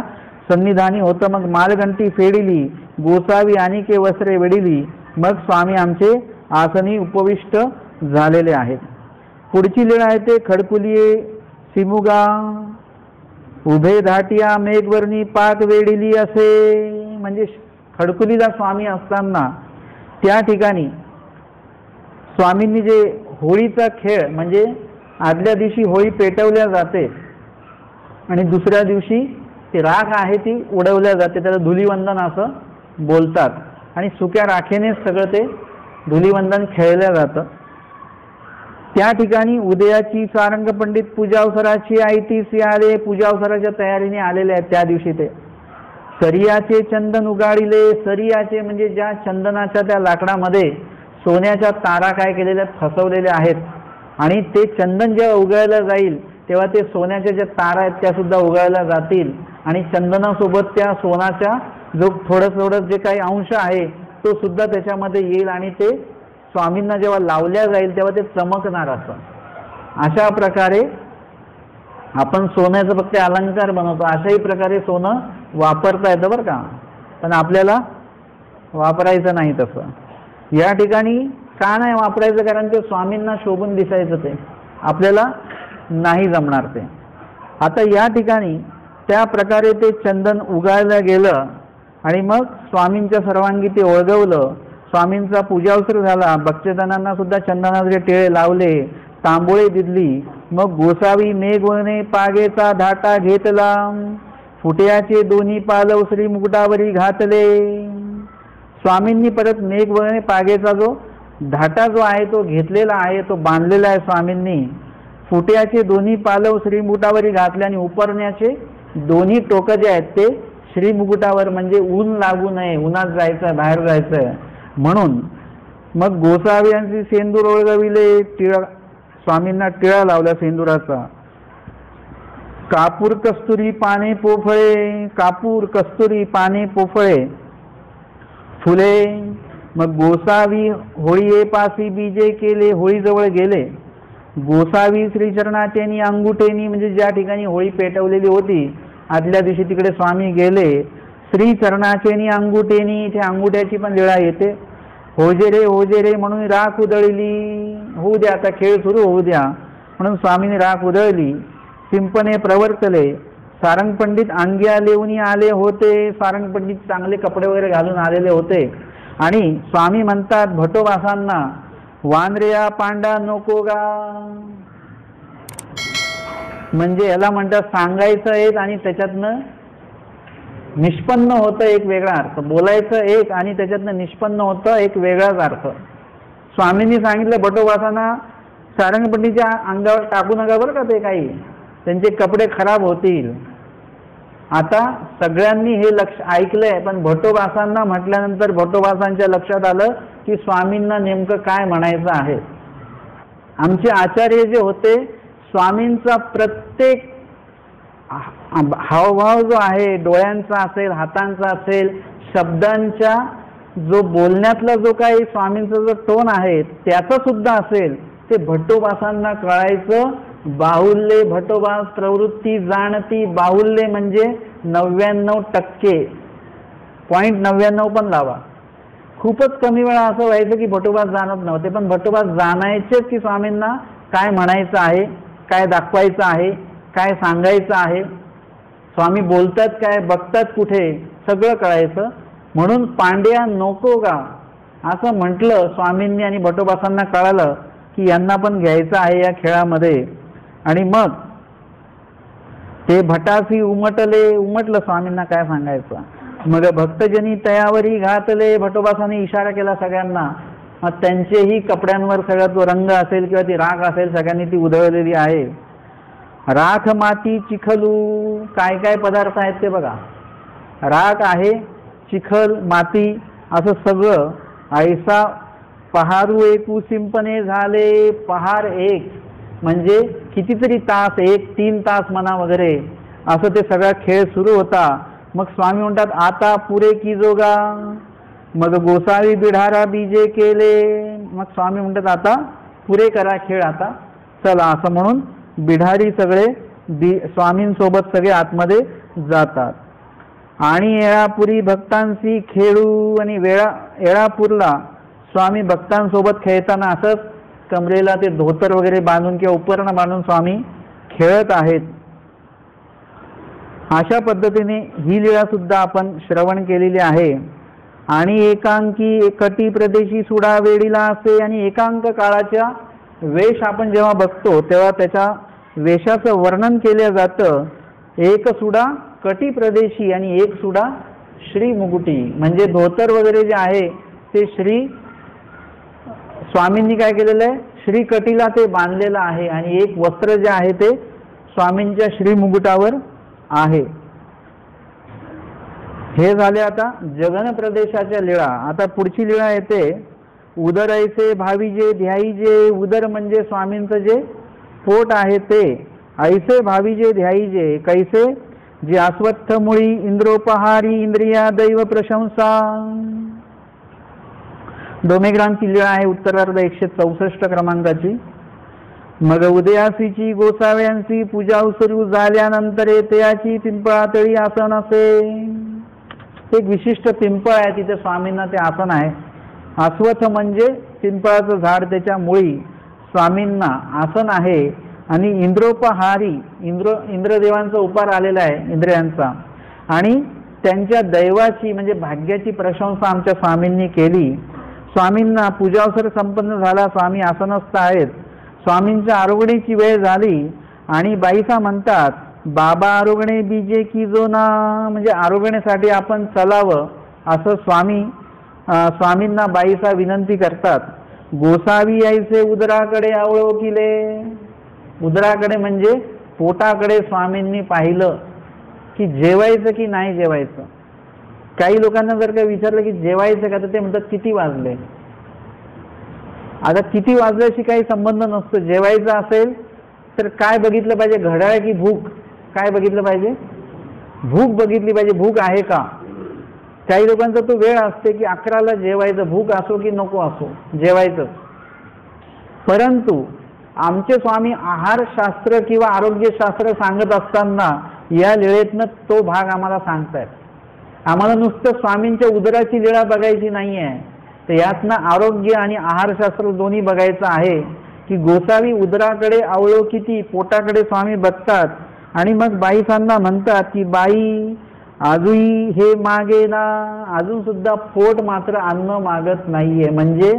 सन्निधानी होतं. मग मालघंटी फेडिली गोसावी आणि के वस्त्रे वेडिली. मग स्वामी आमचे आसनी उपविष्ट झालेले आहेत. पुढची लीळा आहे ते खडकुलिये सिमुगा उभे धाटिया मेघवर्णी पाक वेडिली असे. म्हणजे खडकुलीला स्वामी असताना त्या ठिकाणी स्वामींनी जे होळीचा खेळ म्हणजे आदल्या दिवशी होळी पेटवल्या जाते आणि दुसऱ्या दिवशी ती राख आहे ती उडवल्या जाते, त्याला धुलीवंदन असं बोलतात. आणि सुक्या राखेनेच सगळं ते धुलीवंदन खेळलं जातं. त्या ठिकाणी उदयाची सारंग पंडित पूजावसराची आयतीसी आले. पूजावसराच्या तयारीने आलेले आहेत त्या दिवशी ते. सरियाचे चंदन उगाडिले. सरियाचे म्हणजे ज्या चंदनाच्या त्या लाकडामध्ये सोन्याच्या तारा काय केलेल्या फसवलेल्या आहेत आणि ते चंदन जेव्हा उगाळलं जाईल तेव्हा ते सोन्याच्या ज्या तारा आहेत त्या सुद्धा उगाळल्या जातील आणि चंदनासोबत त्या सोनाच्या जो थोडं जे काही अंश आहे तो सुद्धा त्याच्यामध्ये येईल आणि ते स्वामींना जेव्हा लावल्या जाईल तेव्हा ते चमकणार असं. अशा प्रकारे आपण सोन्याचं फक्त अलंकार बनवतो, अशाही प्रकारे सोनं वापरता येतं बरं का, पण आपल्याला वापरायचं नाही तसं. या ठिकाणी का नाही वापरायचं, कारण ते स्वामींना शोभून दिसायचं, ते आपल्याला नाही जमणार ते. आता या ठिकाणी त्या प्रकारे ते चंदन उगाळलं गेलं आणि मग स्वामींच्या सर्वांगी ते ओळगवलं. स्वामींचा पूजावसर झाला. भक्तजनांना सुद्धा चंदनाचे टिळे लावले, तांबोळे दिली. मग गोसावी मेघवणे पागेचा धाटा घेतला. फुट्याचे दोन्ही पालव श्री मुकुटावरी घातले. स्वामींनी परत मेघवणे पागेचा जो धाटा जो आहे तो घेतलेला आहे, तो बांधलेला आहे स्वामींनी. फुट्याचे दोन्ही पालव श्री मुकुटावरी घातले आणि उपरण्याचे दोन्ही टोकं जे आहेत ते श्री मुकुटावर, म्हणजे ऊन लागू नये, उन्हात जायचं बाहेर जायचं म्हणून. मग गोसावी यांची सेंदूर ओळगविले. टिळा स्वामींना टिळा लावला सेंदुराचा. कापूर कस्तुरी पाने पोफळे. कापूर कस्तुरी पाने पोफळे फुले. मग गोसावी होळी पासी बीजे केले. होळीजवळ गेले. गोसावी श्रीचरणाचेनी अंगुठेनी, म्हणजे ज्या ठिकाणी होळी पेटवलेली होती आदल्या दिवशी तिकडे स्वामी गेले. श्रीचरणाचेनी अंगुठेनी, इथे अंगुठ्याची पण लीळा येते. होजे रे म्हणून राख उधळली. होऊ द्या, आता खेळ सुरू होऊ द्या म्हणून स्वामीने राख उधळली. सिंपने प्रवर्तले. सारंग पंडित अंग्या लेऊनी आले होते. सारंग पंडित चांगले कपडे वगैरे घालून आलेले होते. आणि स्वामी म्हणतात भटोबासांना, वानरिया पांडा नको गा. म्हणजे याला म्हणतात सांगायचं एक आणि त्याच्यातनं निष्पन्न होतं एक वेगळा अर्थ, बोलायचं एक आणि त्याच्यातनं निष्पन्न होतं एक वेगळाच अर्थ. स्वामींनी सांगितलं भटोबासांना सारंगपट्टीच्या अंगावर टाकू नका बरं का, ते काही त्यांचे कपडे खराब होतील. आता सगळ्यांनी हे लक्ष ऐकलंय, पण भटोबासांना म्हटल्यानंतर भटोबासांच्या लक्षात आलं की स्वामींना नेमकं काय म्हणायचं आहे. आमचे आचार्य जे होते, स्वामींचा प्रत्येक हावभाव जो आहे, डोळ्यांचा असेल, हातांचा असेल, शब्दांच्या जो बोलण्यातला जो काही स्वामींचा जो टोन आहे त्याचा सुद्धा असेल, ते भट्टोबासांना कळायचं. बाहुल्य भट्टोबास प्रवृत्ती जाणती. बाहुल्य म्हणजे 99%, 0.99 पण लावा. खूपच कमी वेळा असं व्हायचं की भट्टोबास जाणत नव्हते, पण भट्टोबास जाणायचेच की स्वामींना काय म्हणायचं आहे, काय दाखवायचं आहे, काय सांगायचं आहे, स्वामी बोलतात काय, बघतात कुठे, सगळं कळायचं. म्हणून पांड्या नको का असं म्हटलं स्वामींनी आणि भट्टोबासांना कळालं की यांना पण घ्यायचं आहे या खेळामध्ये. आणि मग ते भटासी उमटलं स्वामींना काय सांगायचं. मग भक्तजनी तयावरी घातले. भट्टोबासांनी इशारा केला सगळ्यांना. मग त्यांचेही कपड्यांवर सगळा तो रंग असेल किंवा ती राख असेल सगळ्यांनी ती उधळलेली आहे. राख माती चिखलू, काय काय पदार्थ आहेत ते बघा. राख आहे, चिखल, माती असं सगळं. ऐसा पहारू एकू सिंपने झाले. पहार एक म्हणजे कितीतरी तास, 1-3 तास म्हणा वगैरे, असं ते सगळा खेळ सुरू होता. मग स्वामी म्हणतात आता पुरे की जोगा. मग गोसावी बिढारा बीजे केले. मग स्वामी म्हणतात आता पुरे करा खेळ, आता चला असं म्हणून बिढारी सगळे स्वामींसोबत सगळे आतमध्ये जातात. आणि येळापुरी भक्तांशी खेळू. आणि येळापूरला स्वामी भक्तांसोबत खेळताना असंच कमरेला ते धोतर वगैरे बांधून किंवा उपकरण बांधून स्वामी खेळत आहेत. अशा पद्धतीने ही लीळा सुद्धा आपण श्रवण केलेली आहे. आणि एकांकी एकटी प्रदेशी सुडा वेडीला असे. आणि एकांक काळाच्या वेश आपण जेव्हा बघतो तेव्हा त्याच्या वेशाचं वर्णन केलं जातं. एक सुडा कटी प्रदेशी आणि एक सुडा श्री मुकुटी. म्हणजे धोतर वगैरे जे आहे ते श्री स्वामींनी काय केलेलं आहे, श्री कटीला ते बांधलेलं आहे. आणि एक वस्त्र जे आहे ते स्वामींच्या श्री मुकुटावर आहे. हे झाले आता जगन प्रदेशाच्या लीळा. आता पुढची लीळा येते उदर ऐसे भावीजे ध्याईजे. उदर म्हणजे स्वामींचं जे पोट आहे ते. ऐसे भावीजे ध्याईजे कैसे, जे अस्वत्थ मुळी इंद्रोपहारी इंद्रिया दैव प्रशंसा. डोमेग्रांची लीळा आहे उत्तरार्ध 164 क्रमांकाची. मग उदयासीची गोसाव्यांची पूजा सुरू झाल्यानंतर त्याची पिंपळातळी आसन असे. एक विशिष्ट पिंपळ आहे तिथे स्वामींना ते आसन आहे. अस्वथ म्हणजे पिंपळाचं झाड, त्याच्या मुळी स्वामींना आसन आहे. आणि इंद्रोपहारी, इंद्रदेवांचा उपार आलेला आहे इंद्रियांचा. आणि त्यांच्या दैवाची म्हणजे भाग्याची प्रशंसा आमच्या स्वामींनी केली. स्वामींना पूजावसर संपन्न झाला, स्वामी आसनस्थ आहेत. स्वामींच्या आरोगणेची वेळ झाली आणि बाईसा म्हणतात बाबा आरोगणे बीजे की जो ना. म्हणजे आरोगणेसाठी आपण चलावं असं स्वामींना बाईसा विनंती करतात. गोसावी ऐसे उदराकडे अवळोकिले. उदराकडे म्हणजे पोटाकडे स्वामींनी पाहिलं की जेवायचं की नाही जेवायचं. काही लोकांना जर का विचारलं की जेवायचं का, तर ते म्हणतात किती वाजले. आता किती वाजल्याशी काही संबंध नसतो. जेवायचं असेल तर काय बघितलं पाहिजे, घड्याळ की भूक. काय बघितलं पाहिजे, भूक बघितली पाहिजे. भूक आहे का. काही लोकांचा तो वेळ असते की 11ला जेवायचं, भूक असो की नको असो जेवायचं. परंतु आमचे स्वामी आहारशास्त्र किंवा आरोग्यशास्त्र सांगत असताना या लीळेतनं तो भाग आम्हाला सांगतायत. आम्हाला नुसतं स्वामींच्या उदराची लीळा बघायची नाही आहे, तर यातनं आरोग्य आणि आहारशास्त्र दोन्ही बघायचं आहे. की गोसावी उदराकडे अवलोकिती, पोटाकडे स्वामी बघतात. आणि मग बाईसांना म्हणतात की बाई आजही हे मागेना, अजून सुद्धा पोट मात्र अन्न मागत नाहीये. म्हणजे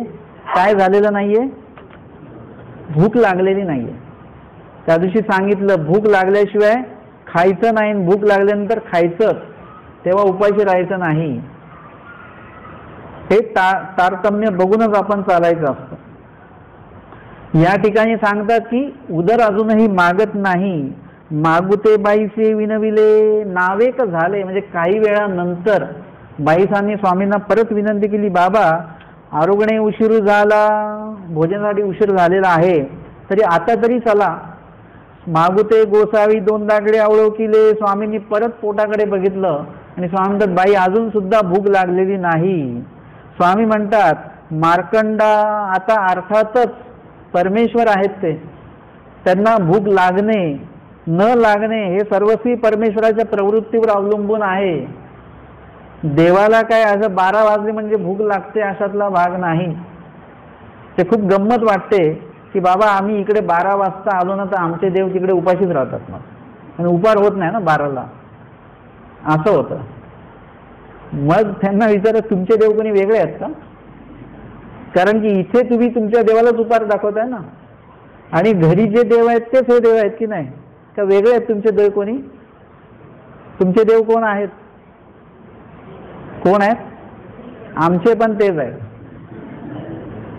काय झालेलं नाहीये? भूक लागलेली नाहीये. त्या दिवशी सांगितलं भूक लागल्याशिवाय खायचं नाही, भूक लागल्यानंतर खायचं, तेव्हा उपाशी राहायचं नाही. हे तारतम्य बघूनच आपण चालायचं असतं. या ठिकाणी सांगतात की उदर अजूनही मागत नाही, मागुते बाईसे विनविले, नावेक झाले. म्हणजे काही वेळानंतर बाईसांनी स्वामींना परत विनंती केली, बाबा आरोग्य उशीर झाला, भोजनासाठी उशीर झालेला आहे, तरी आता तरी चला. मागुते गोसावी दोन दागडे अवळकिले. स्वामींनी परत पोटाकडे बघितलं आणि स्वामी म्हणतात बाई अजून सुद्धा भूक लागलेली नाही. स्वामी म्हणतात मार्कंडा, आता अर्थातच परमेश्वर आहेत ते, त्यांना भूक लागणे न लागणे हे सर्वस्वी परमेश्वराच्या प्रवृत्तीवर अवलंबून आहे. देवाला काय असं 12 वाजले म्हणजे भूक लागते अशातला भाग नाही. ते खूप गंमत वाटते की बाबा आम्ही इकडे 12 वाजता आलो ना तर आमचे देव तिकडे उपाशीच राहतात ना, आणि उपार होत नाही ना 12ला, असं होतं. मग त्यांना विचारत तुमचे देव कोणी वेगळे आहेत का? कारण की इथे तुम्ही तुमच्या देवालाच उपार दाखवताय ना, आणि घरी जे देव आहेत तेच हे देव आहेत की नाही, का वेगळे आहेत तुमचे देव कोणी? तुमचे देव कोण आहेत? कोण आहेत? आमचे पण तेच आहेत.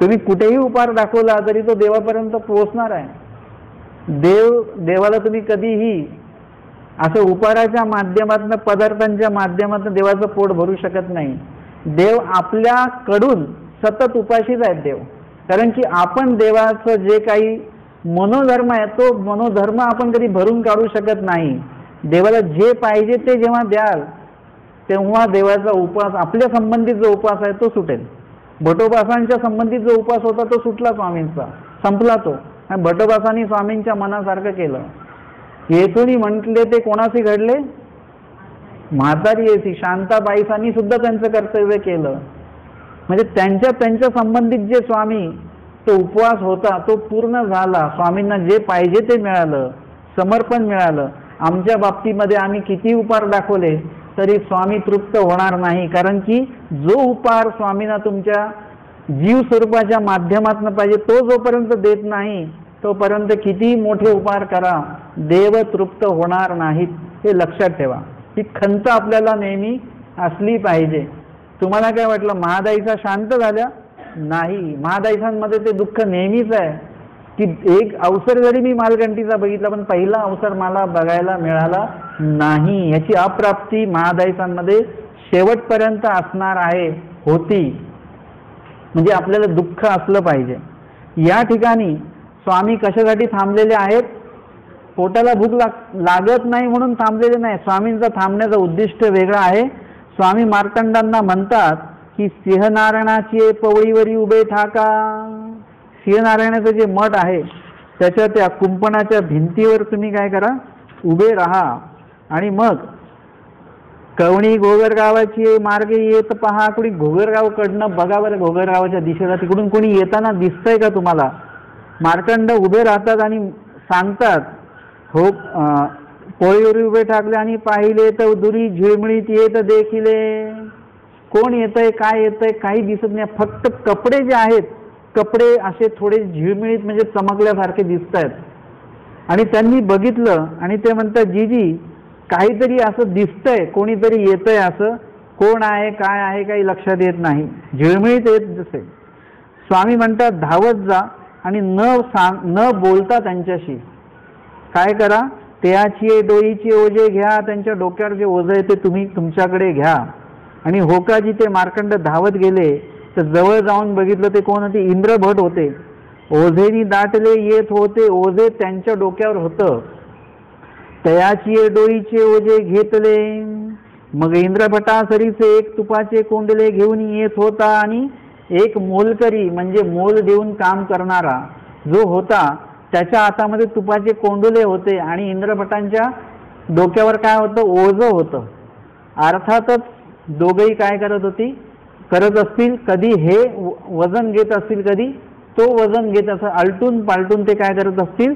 तुम्ही कुठेही उपार दाखवला तरी तो देवापर्यंत पोहोचणार आहे. देवाला तुम्ही कधीही असं उपाराच्या माध्यमातून, पदार्थांच्या माध्यमातून देवाचं पोट भरू शकत नाही. देव आपल्याकडून सतत उपाशीच आहेत देव. कारण की आपण देवाचं जे काही मनोधर्म आहे तो मनोधर्म आपण कधी भरून काढू शकत नाही. देवाला जे पाहिजे ते जेव्हा द्याल तेव्हा देवाचा उपास, आपल्या संबंधित जो उपास आहे तो सुटेल. भटोबासांच्या संबंधित जो उपास होता तो सुटला स्वामींचा, संपला तो. आणि भटोबासांनी स्वामींच्या मनासारखं केलं. येथूनही म्हटले ते कोणाशी घडले? म्हातारी येसी शांताबाईसांनी सुद्धा त्यांचं कर्तव्य केलं. म्हणजे त्यांच्या संबंधित जे स्वामी तो उपवास होता तो पूर्ण झाला. स्वामींना जे पाहिजे ते मिळालं, समर्पण मिळालं. आमच्या बाबतीमध्ये आम्ही किती उपार दाखवले तरी स्वामी तृप्त होणार नाही. कारण की जो उपार स्वामींना तुमच्या जीव स्वरूपाच्या माध्यमातून पाहिजे तो जोपर्यंत देत नाही तोपर्यंत किती मोठे उपार करा, देव तृप्त होणार नाहीत. हे लक्षात ठेवा. ही खंत आपल्याला नेहमी असली पाहिजे. तुम्हाला काय वाटलं महादाईचा शांत झाल्या? नाही, महादाईसांमध्ये ते दुःख नेहमीच आहे की एक अवसर जरी मी मालकंठीचा बघितला पण पहिला अवसर मला बघायला मिळाला नाही. याची अप्राप्ती महादाईसांमध्ये शेवटपर्यंत असणार आहे, होती. म्हणजे आपल्याला दुःख असलं पाहिजे. या ठिकाणी स्वामी कशासाठी थांबलेले आहेत? पोटाला भूक लागत नाही म्हणून थांबलेले नाही. स्वामींचा थांबण्याचं उद्दिष्ट वेगळं आहे. स्वामी मार्तंडांना म्हणतात की सिंहनारायणाची पवळीवरी उभे ठाका. सिंहनारायणाचं जे मठ आहे त्याच्या त्या कुंपणाच्या भिंतीवर तुम्ही काय करा, उभे राहा. आणि मग कवणी घोगरगावाची मार्गे येत पहा. कुणी घोगरगावकडनं बघा बरं, घोगरगावाच्या दिशेला तिकडून कोणी येताना दिसतंय का तुम्हाला? मार्तंड उभे राहतात आणि सांगतात, हो पोळीवर उभे ठाकले आणि पाहिले तर दुरी झिळमिळीत येत देखिले. कोण येतंय, काय येतंय काही दिसत नाही. फक्त कपडे जे आहेत, कपडे असे थोडे झिळमिळीत म्हणजे चमकल्यासारखे दिसत आहेत. आणि त्यांनी बघितलं आणि ते म्हणतात जीजी काहीतरी असं दिसतंय, कोणीतरी येतंय. असं कोण आहे काय आहे काही लक्षात येत नाही, झिळमिळीत येत दिसे. स्वामी म्हणतात धावत जा आणि न बोलता त्यांच्याशी काय करा, त्याची डोईची ओझे घ्या. त्यांच्या डोक्यावर जे ओझं आहे ते तुम्ही तुमच्याकडे घ्या. आणि होका जिथे मार्कंड धावत गेले तर जवळ जाऊन बघितलं ते कोण होते? इंद्रभट होते. ओझेनी दाटले येत होते, ओझे त्यांच्या डोक्यावर होतं. तयाची डोईचे ओझे घेतले. मग इंद्रभटा सरीचे एक तुपाचे कोंडले घेऊन येत होता. आणि एक मोलकरी म्हणजे मोल देऊन काम करणारा जो होता त्याच्या हातामध्ये तुपाचे कोंडले होते आणि इंद्रभटांच्या डोक्यावर काय होतं? ओझं होतं. अर्थातच दोघेही काय करत असतील, कधी हे वजन घेत असतील, कधी तो वजन घेत असं आलटून पालटून ते काय करत असतील,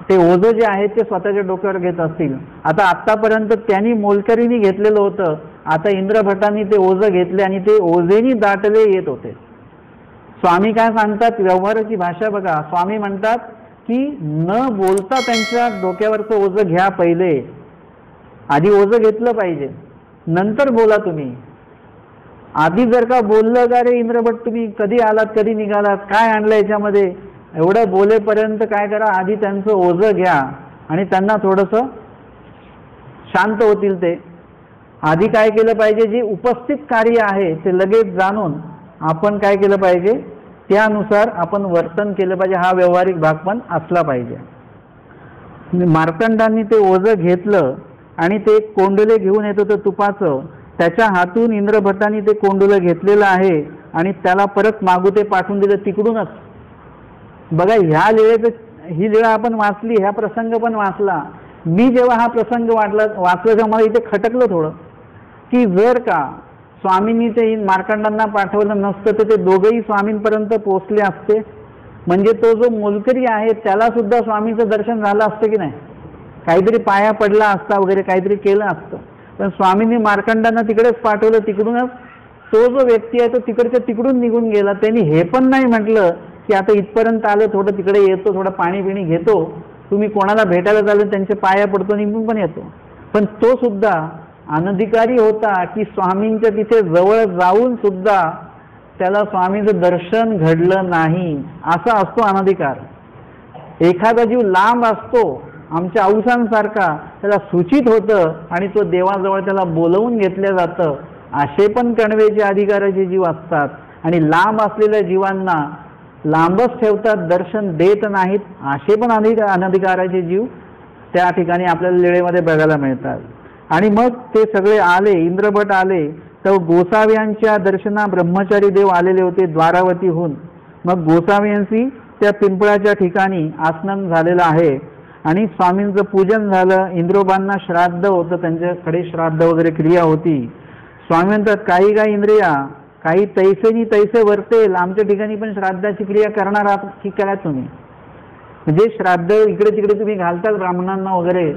ते ओझं जे आहे ते स्वतःच्या डोक्यावर घेत असतील. आता आतापर्यंत त्यांनी मोलकरीने घेतलेलं होतं, आता इंद्रभटांनी ते ओझं घेतले आणि ते ओझेनी दाटले येत होते. स्वामी काय सांगतात, व्यवहाराची भाषा बघा. स्वामी म्हणतात की न बोलता त्यांच्या डोक्यावरचं ओझं घ्या, पहिले आधी ओझं घेतलं पाहिजे, नंतर बोला तुम्ही. आधी जर का बोललं का रे इंद्रभट तुम्ही कधी आलात, कधी निघालात, काय आणलं याच्यामध्ये, एवढं बोलेपर्यंत काय करा, आधी त्यांचं ओझं घ्या आणि त्यांना थोडंसं शांत होतील ते. आधी काय केलं पाहिजे, जे उपस्थित कार्य आहे ते लगेच जाणून आपण काय केलं पाहिजे, त्यानुसार आपण वर्तन केलं पाहिजे. हा व्यवहारिक भाग पण असला पाहिजे. मार्तंडांनी ते ओझं घेतलं आणि ते कोंडले घेऊन येत होतं तुपाचं. त्याच्या हातून इंद्रभटांनी ते कोंडलं घेतलेलं आहे आणि त्याला परत मागू ते पाठवून दिलं तिकडूनच. बघा, ह्या ही लीळा आपण वाचली, ह्या प्रसंग पण वाचला. मी जेव्हा हा प्रसंग वाचला तेव्हा मला इथे खटकलं थोडं, की जर का स्वामींनी ते मार्कंडांना पाठवलं नसतं तर ते दोघंही स्वामींपर्यंत पोहोचले असते. म्हणजे तो जो मोलकरी आहे त्याला सुद्धा स्वामींचं दर्शन झालं असतं की नाही, काहीतरी पाया पडला असता वगैरे, काहीतरी केलं असतं. पण स्वामींनी मार्कंडांना तिकडेच पाठवलं, तिकडूनच तो जो व्यक्ती आहे तो तिकडून निघून गेला. त्यांनी हे पण नाही म्हटलं की आता इथपर्यंत आलं, थोडं तिकडे येतो, थोडं पाणी पिणी घेतो, तुम्ही कोणाला भेटायला चाललं त्यांचे पाया पडतो, निघून पण येतो. पण तो सुद्धा अनधिकारी होता की स्वामींच्या तिथे जवळ जाऊन सुद्धा त्याला स्वामींचं दर्शन घडलं नाही. असा असतो अनधिकार. एखादा जीव लांब असतो आमच्या औसांसारखा, त्याला सूचित होतं आणि तो देवाजवळ त्याला बोलवून घेतलं जातं. असे पण कणवेचे अधिकाराचे जीव असतात आणि लांब असलेल्या जीवांना लांबच ठेवतात, दर्शन देत नाहीत. असे पण अनधिकाराचे जीव त्या ठिकाणी आपल्याला लीळेमध्ये बघायला मिळतात. आणि मग ते सगळे आले, इंद्रभट आले, तर गोसाव्यांच्या दर्शना ब्रह्मचारी देव आलेले होते द्वारावतीहून. मग गोसाव्यांशी त्या पिंपळाच्या ठिकाणी आसनन झालेलं आहे आणि स्वामींचं पूजन झालं. इंद्रोबांना श्राद्ध होतं, त्यांच्याकडे श्राद्ध वगैरे क्रिया होती. स्वामी म्हणतात, काही काही इंद्रिया काही तैसेनी तैसे वर्तेल, आमच्या ठिकाणी पण श्राद्धाची क्रिया करणार आहात की काय तुम्ही? म्हणजे श्राद्ध इकडे तिकडे तुम्ही घालतात ब्राह्मणांना वगैरे,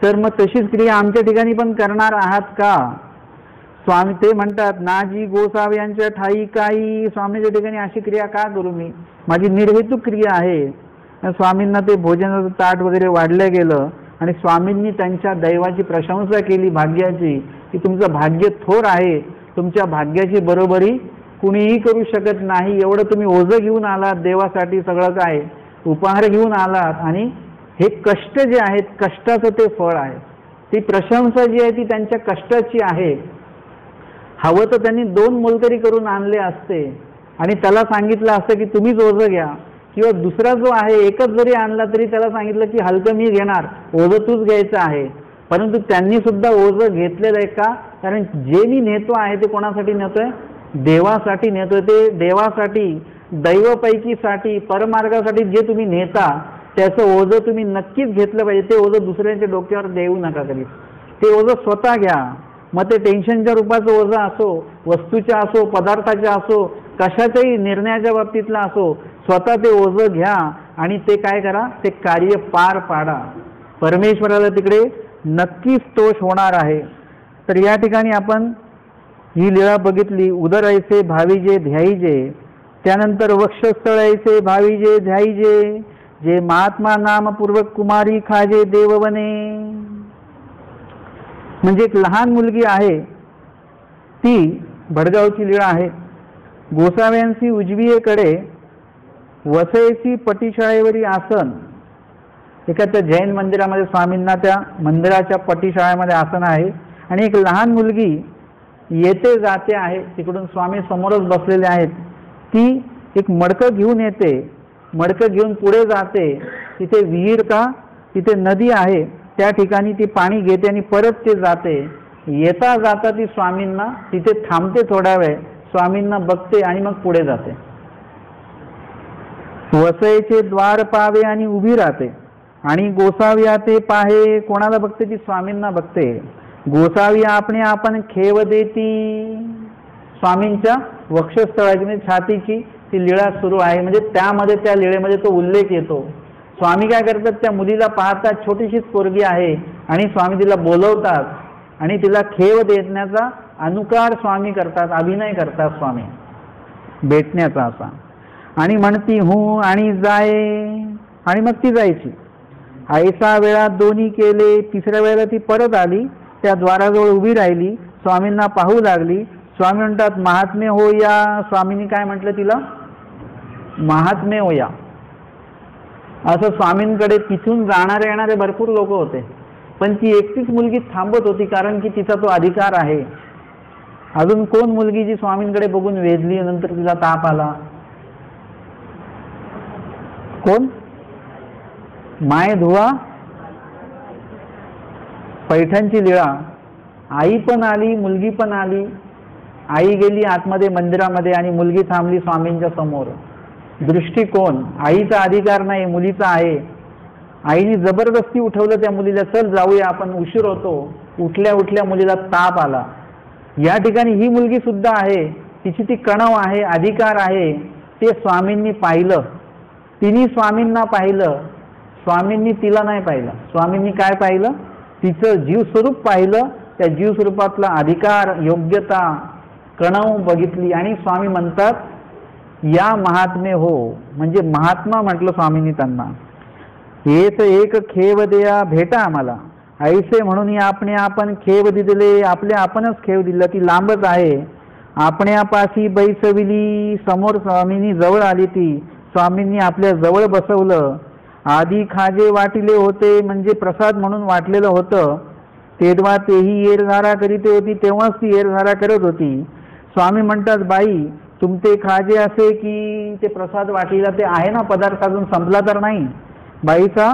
तर मग तशीच क्रिया आमच्या ठिकाणी पण करणार आहात का? स्वामी ते म्हणतात, नाजी गोसाव्यांच्या ठाई काही, स्वामीच्या ठिकाणी अशी क्रिया का करू मी, माझी निर्हेतुक क्रिया आहे. स्वामींना ते भोजनाचं ताट वगैरे वाढलं गेलं आणि स्वामींनी त्यांच्या दैवाची प्रशंसा केली, भाग्याची, की तुमचं भाग्य थोर आहे, तुमच्या भाग्याची बरोबरी कुणीही करू शकत नाही. एवढं तुम्ही ओझं घेऊन आलात देवासाठी, सगळं काय उपहार घेऊन आलात आणि हे कष्ट जे आहेत, कष्टाचं ते फळ आहे. ती प्रशंसा जी आहे ती त्यांच्या कष्टाची आहे. हवं तर त्यांनी 2 मोलकरी करून आणले असते आणि त्याला सांगितलं असतं की तुम्हीच ओझं घ्या, किंवा दुसरा जो आहे एकच जरी आणला तरी त्याला सांगितलं की हलकं मी घेणार, ओझं तूच घ्यायचं आहे. परंतु त्यांनी सुद्धा ओझं घेतलेलं आहे का? कारण जे मी नेतो आहे ते कोणासाठी नेतोय? देवासाठी नेतोय. ते देवासाठी, दैवपैकीसाठी, परमार्गासाठी जे तुम्ही नेता त्याचं ओझं तुम्ही नक्कीच घेतलं पाहिजे. ते ओझं दुसऱ्यांच्या डोक्यावर देऊ नका कधी. ते ओझं स्वतः घ्या. मग ते टेन्शनच्या रूपाचं ओझं असो, वस्तूच्या असो, पदार्थाच्या असो, कशाच्याही निर्णयाच्या बाबतीतला असो, स्वतः ते ओझं घ्या आणि ते काय करा, ते कार्य पार पाडा. परमेश्वराला तिकडे नक्कीच तोष होणार आहे. तर या ठिकाणी आपण ही लीळा बघितली. उदर ऐसे भावीजे ध्याईजे, त्यानंतर वक्षस्थळ ऐसे भावीजे ध्याईजे, जे महात्मा नामपूर्वक कुमारी खाजे देववने. म्हणजे एक लहान मुलगी आहे, ती भडगावची लीळा आहे. गोसाव्यांशी उजवीकडे वसईची पटीशाळेवरी आसन, एका त्या जैन मंदिरामध्ये स्वामींना त्या मंदिराच्या पटीशाळेमध्ये आसन आहे आणि एक लहान मुलगी येते जाते आहे. तिकडून स्वामी समोरच बसलेले आहेत. ती एक मडकं घेऊन येते, मडकं घेऊन पुढे जाते. तिथे विहीर का तिथे नदी आहे, त्या ठिकाणी ती पाणी घेते आणि परत ते जाते. येता जाता ती स्वामींना तिथे थांबते, थोडा वेळ स्वामींना बघते आणि मग पुढे जाते. वसईचे द्वार पावे आणि उभी राहते आणि गोसाव्या ते पाहे. कोणाला बघते? ती स्वामींना बघते. गोसावी आपण खेव देती. स्वामींच्या वक्षस्थळाची म्हणजे छातीची ती लीळा सुरू आहे. म्हणजे त्यामध्ये त्या लीळेमध्ये तो उल्लेख येतो. स्वामी काय करतात, त्या मुलीला पाहतात, छोटीशीच पोरगी आहे, आणि स्वामी तिला बोलवतात आणि तिला खेव देण्याचा अनुकार स्वामी करतात, अभिनय करतात स्वामी भेटण्याचा असा. आणि म्हणती हूं आणि जाये, आणि मग ती जायची. ऐसा वेळा दोन्ही केले. तिसऱ्या वेळेला ती परत आली, त्या द्वाराजवळ उभी राहिली, स्वामींना पाहू लागली. स्वामी म्हणतात महात्म्य होया. स्वामींनी काय म्हटलं तिला? महात्म्य होया. असं स्वामींकडे तिथून जाणारे येणारे भरपूर लोक होते, पण ती एकटीच मुलगी थांबत होती, कारण की तिचा तो अधिकार आहे. अजून कोण मुलगी जी स्वामींकडे बघून वेधली नंतर तिला ताप आला? कोण? माय धुवा पैठणची लीळा. आई पण आली, मुलगी पण आली. आई गेली आतमध्ये मंदिरामध्ये आणि मुलगी थांबली स्वामींच्या समोर. दृष्टिकोन आईचा अधिकार नाही, मुलीचा आहे. आईने जबरदस्ती उठवलं त्या मुलीला, चल जाऊया आपण, उशीर होतो. उठल्या उठल्या मुलीला ताप आला. या ठिकाणी ही मुलगी सुद्धा आहे, तिची ती कणव आहे, अधिकार आहे. ते स्वामींनी पाहिलं, तिने स्वामींना पाहिलं, स्वामींनी तिला नाही पाहिलं. स्वामींनी काय पाहिलं? तिचं जीवस्वरूप पाहिलं, त्या जीवस्वरूपातला अधिकार, योग्यता, कणव बघितली. आणि स्वामी म्हणतात या महात्मे हो, म्हणजे महात्मा म्हटलं स्वामींनी त्यांना. हेच एक खेव द्या भेटा आम्हाला, ऐसे म्हणून आपण खेव दिले, आपले आपणच खेव दिला. ती लांबच आहे. आपण्यापाशी बैसविली, समोर स्वामींनी जवळ आली. ती स्वामींनी आपल्या जवळ बसवलं. आधी खाजे वाटिले होते, म्हणजे प्रसाद म्हणून वाटलेलं होतं. तेव्हा तेही येरझारा करीत होती, तेव्हाच ती येरझारा करत होती. स्वामी म्हणतात बाई तुमचे खाजे असे की ते प्रसाद वाटीला ते आहे ना, पदार्थ अजून संपला तर नाही. बाईचा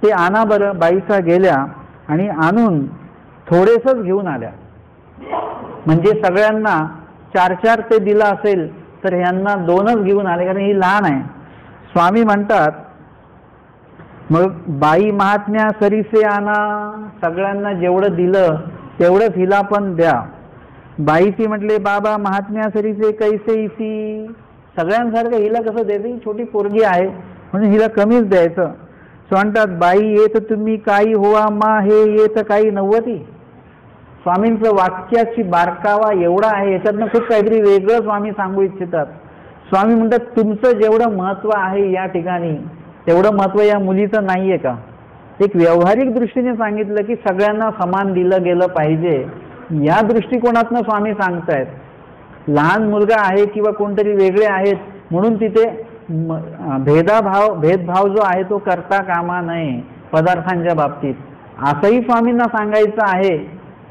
ते आणा बरं. बाईचा गेल्या आणि आणून थोडेसच घेऊन आल्या. म्हणजे सगळ्यांना 4-4 ते दिला असेल तर ह्यांना 2च घेऊन आले, कारण ही लहान आहे. स्वामी म्हणतात मग बाई महात्म्या सरीसे आणा, सगळ्यांना जेवढं दिलं तेवढंच हिला पण द्या. बाईची म्हटले बाबा महात्म्या सरीसे कैसे इसी, सगळ्यांसारखं हिला कसं द्यायचं, छोटी पोरगी आहे म्हणून हिला कमीच द्यायचं. म्हणतात बाई येत तुम्ही काही होवा मा, हे येत काही नव्वती. स्वामींचं वाक्याची बारकावा एवढा आहे, याच्यातनं खूप काहीतरी वेगळं स्वामी सांगू इच्छितात. स्वामी म्हणतात तुमचं जेवढं महत्व आहे या ठिकाणी तेवढं महत्व या मुलीचं नाहीये का? एक व्यावहारिक दृष्टीने सांगितलं की सगळ्यांना समान दिलं गेलं पाहिजे, या दृष्टिकोनातनं स्वामी सांगतायत. लहान मुलगा आहे किंवा कोणतरी वेगळे आहेत म्हणून तिथे भेदभाव जो आहे तो करता कामा नये पदार्थांच्या बाबतीत, असंही स्वामींना सांगायचं आहे.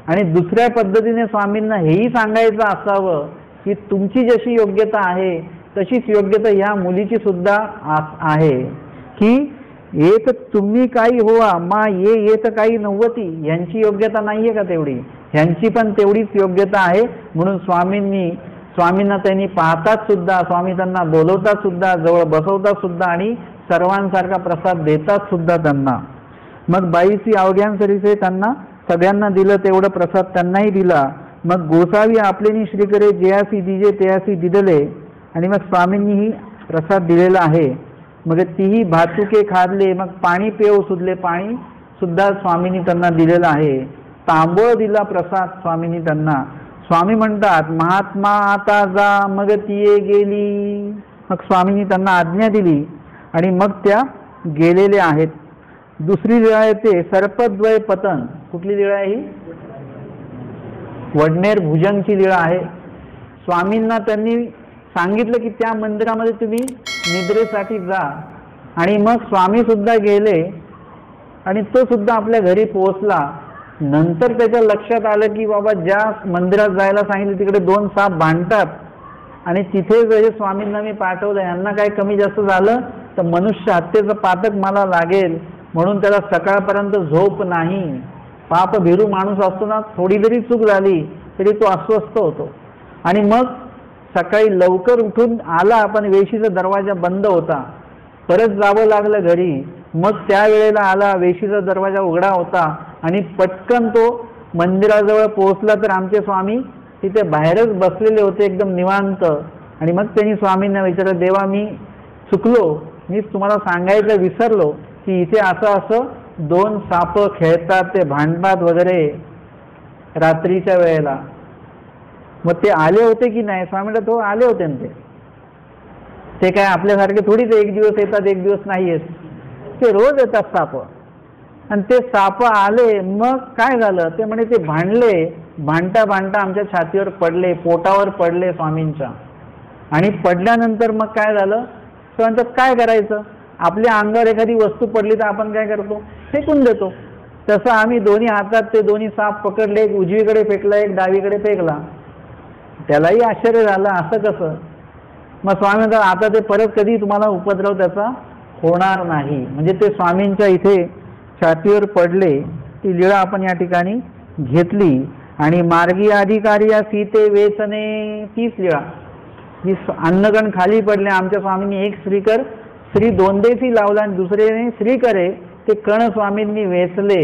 आणि दुसऱ्या पद्धतीने स्वामींना हेही सांगायचं असावं की तुमची जशी योग्यता आहे तशीच योग्यता ह्या मुलीची सुद्धा आहे. की येत तुम्ही काही होवा मा, ये येत काही नव्वती, यांची योग्यता नाहीये का तेवढी? ह्यांची पण तेवढीच योग्यता आहे. म्हणून स्वामींना त्यांनी पाहतात सुद्धा, स्वामी त्यांना बोलवतात सुद्धा, जवळ बसवतात सुद्धा आणि सर्वांसारखा प्रसाद देतात सुद्धा त्यांना. मग बाईची अवघ्यांसरीचे त्यांना सगळ्यांना दिलं तेवढं प्रसाद त्यांनाही दिला. मग गोसावी आपलेनी श्रीकरे जयासी दिजे तयासी दिदले, आणि मग स्वामींनीही प्रसाद दिलेला आहे. मग तीही भातुके खाल्ले, मग पाणी पेव सुधले, पाणी सुद्धा स्वामींनी त्यांना दिलेलं आहे. तांबूळ दिला प्रसाद स्वामींनी त्यांना. स्वामी म्हणतात महात्मा आता जा, मग तिये गेली. मग स्वामींनी त्यांना आज्ञा दिली आणि मग त्या गेलेल्या आहेत. दुसरी लीळा येते सर्पद्वय पतन. कुठली लीळा आहे ही? वडनेर भुजंगची लीळा आहे. स्वामींना त्यांनी सांगितलं की त्या मंदिरामध्ये तुम्ही निद्रेसाठी जा, आणि मग स्वामी सुद्धा गेले आणि तो सुद्धा आपल्या घरी पोहोचला. नंतर त्याच्या लक्षात आलं की बाबा ज्या मंदिरात जायला सांगितलं तिकडे 2 साप भांडतात आणि तिथे जर स्वामींना मी पाठवलं, यांना काय कमी जास्त झालं तर मनुष्य हत्येचं पातक मला लागेल, म्हणून त्याला सकाळपर्यंत झोप नाही. पाप भिरू माणूस असतो ना, थोडी जरी चूक झाली तरी तो अस्वस्थ होतो. आणि मग सकाळी लवकर उठून आला, पण वेशीचा दरवाजा बंद होता, परत जावं लागलं घरी. मग त्यावेळेला आला, वेशीचा दरवाजा उघडा होता आणि पटकन तो मंदिराजवळ पोहोचला तर आमचे स्वामी तिथे बाहेरच बसलेले होते एकदम निवांत. आणि मग त्यांनी स्वामींना विचारलं देवा मी चुकलो, मीच तुम्हाला सांगायचं विसरलो की इथे असं असं 2 साप खेळतात, ते भांडतात वगैरे रात्रीच्या वेळेला. मग ते आले होते की नाही? स्वामी म्हणतात हो आले होते ना. ते काय आपल्यासारखे थोडीच एक दिवस येतात एक दिवस नाही येत, ते रोज येतात साप. आणि ते साप आले मग काय झालं ते म्हणे ते भांडले, भांडता भांडता आमच्या छातीवर पडले, पोटावर पडले स्वामींच्या. आणि पडल्यानंतर मग काय झालं, स्वामींचं काय करायचं, आपल्या अंगावर एखादी वस्तू पडली तर आपण काय करतो, फेकून देतो. तसं आम्ही दोन्ही हातात ते दोन्ही साप पकडले, एक उजवीकडे फेकला एक डावीकडे फेकला. त्यालाही आश्चर्य झालं असं कसं. मग स्वामी म्हणतात आता ते परत कधी तुम्हाला उपद्रव त्याचा होणार नाही. म्हणजे ते स्वामींच्या इथे छातीवर पडले, ती लीळा आपण या ठिकाणी घेतली. आणि मार्गी अधिकारी सीते वेचने, तीच लीळा. जी अन्नगण खाली पडले, आमच्या स्वामींनी एक श्रीकर श्री दोंदेसी लावला आणि दुसरे श्रीकरे ते कण स्वामींनी वेचले.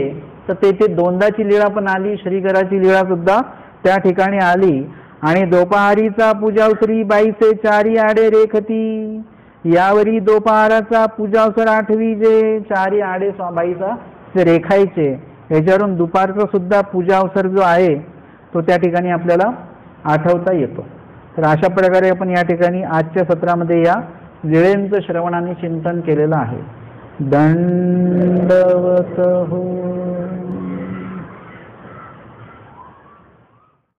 तर तेथे दोंदाची लीळा पण आली, श्रीकराची लीळा सुद्धा त्या ठिकाणी आली. आणि दोपहारीचा पूजावसरी बाईचे चारी आडे रेखती, यावरी दोपहाराचा पूजावसर आठवी जे चारी आडे बाईचा जे रेखायचे, याच्यावरून दुपारचा सुद्धा पूजावसर जो आहे तो त्या ठिकाणी आपल्याला आठवता येतो. तर अशा प्रकारे आपण या ठिकाणी आजच्या सत्रामध्ये या लीळेंचं श्रवण आणि चिंतन केलेलं आहे. दंडवत हो.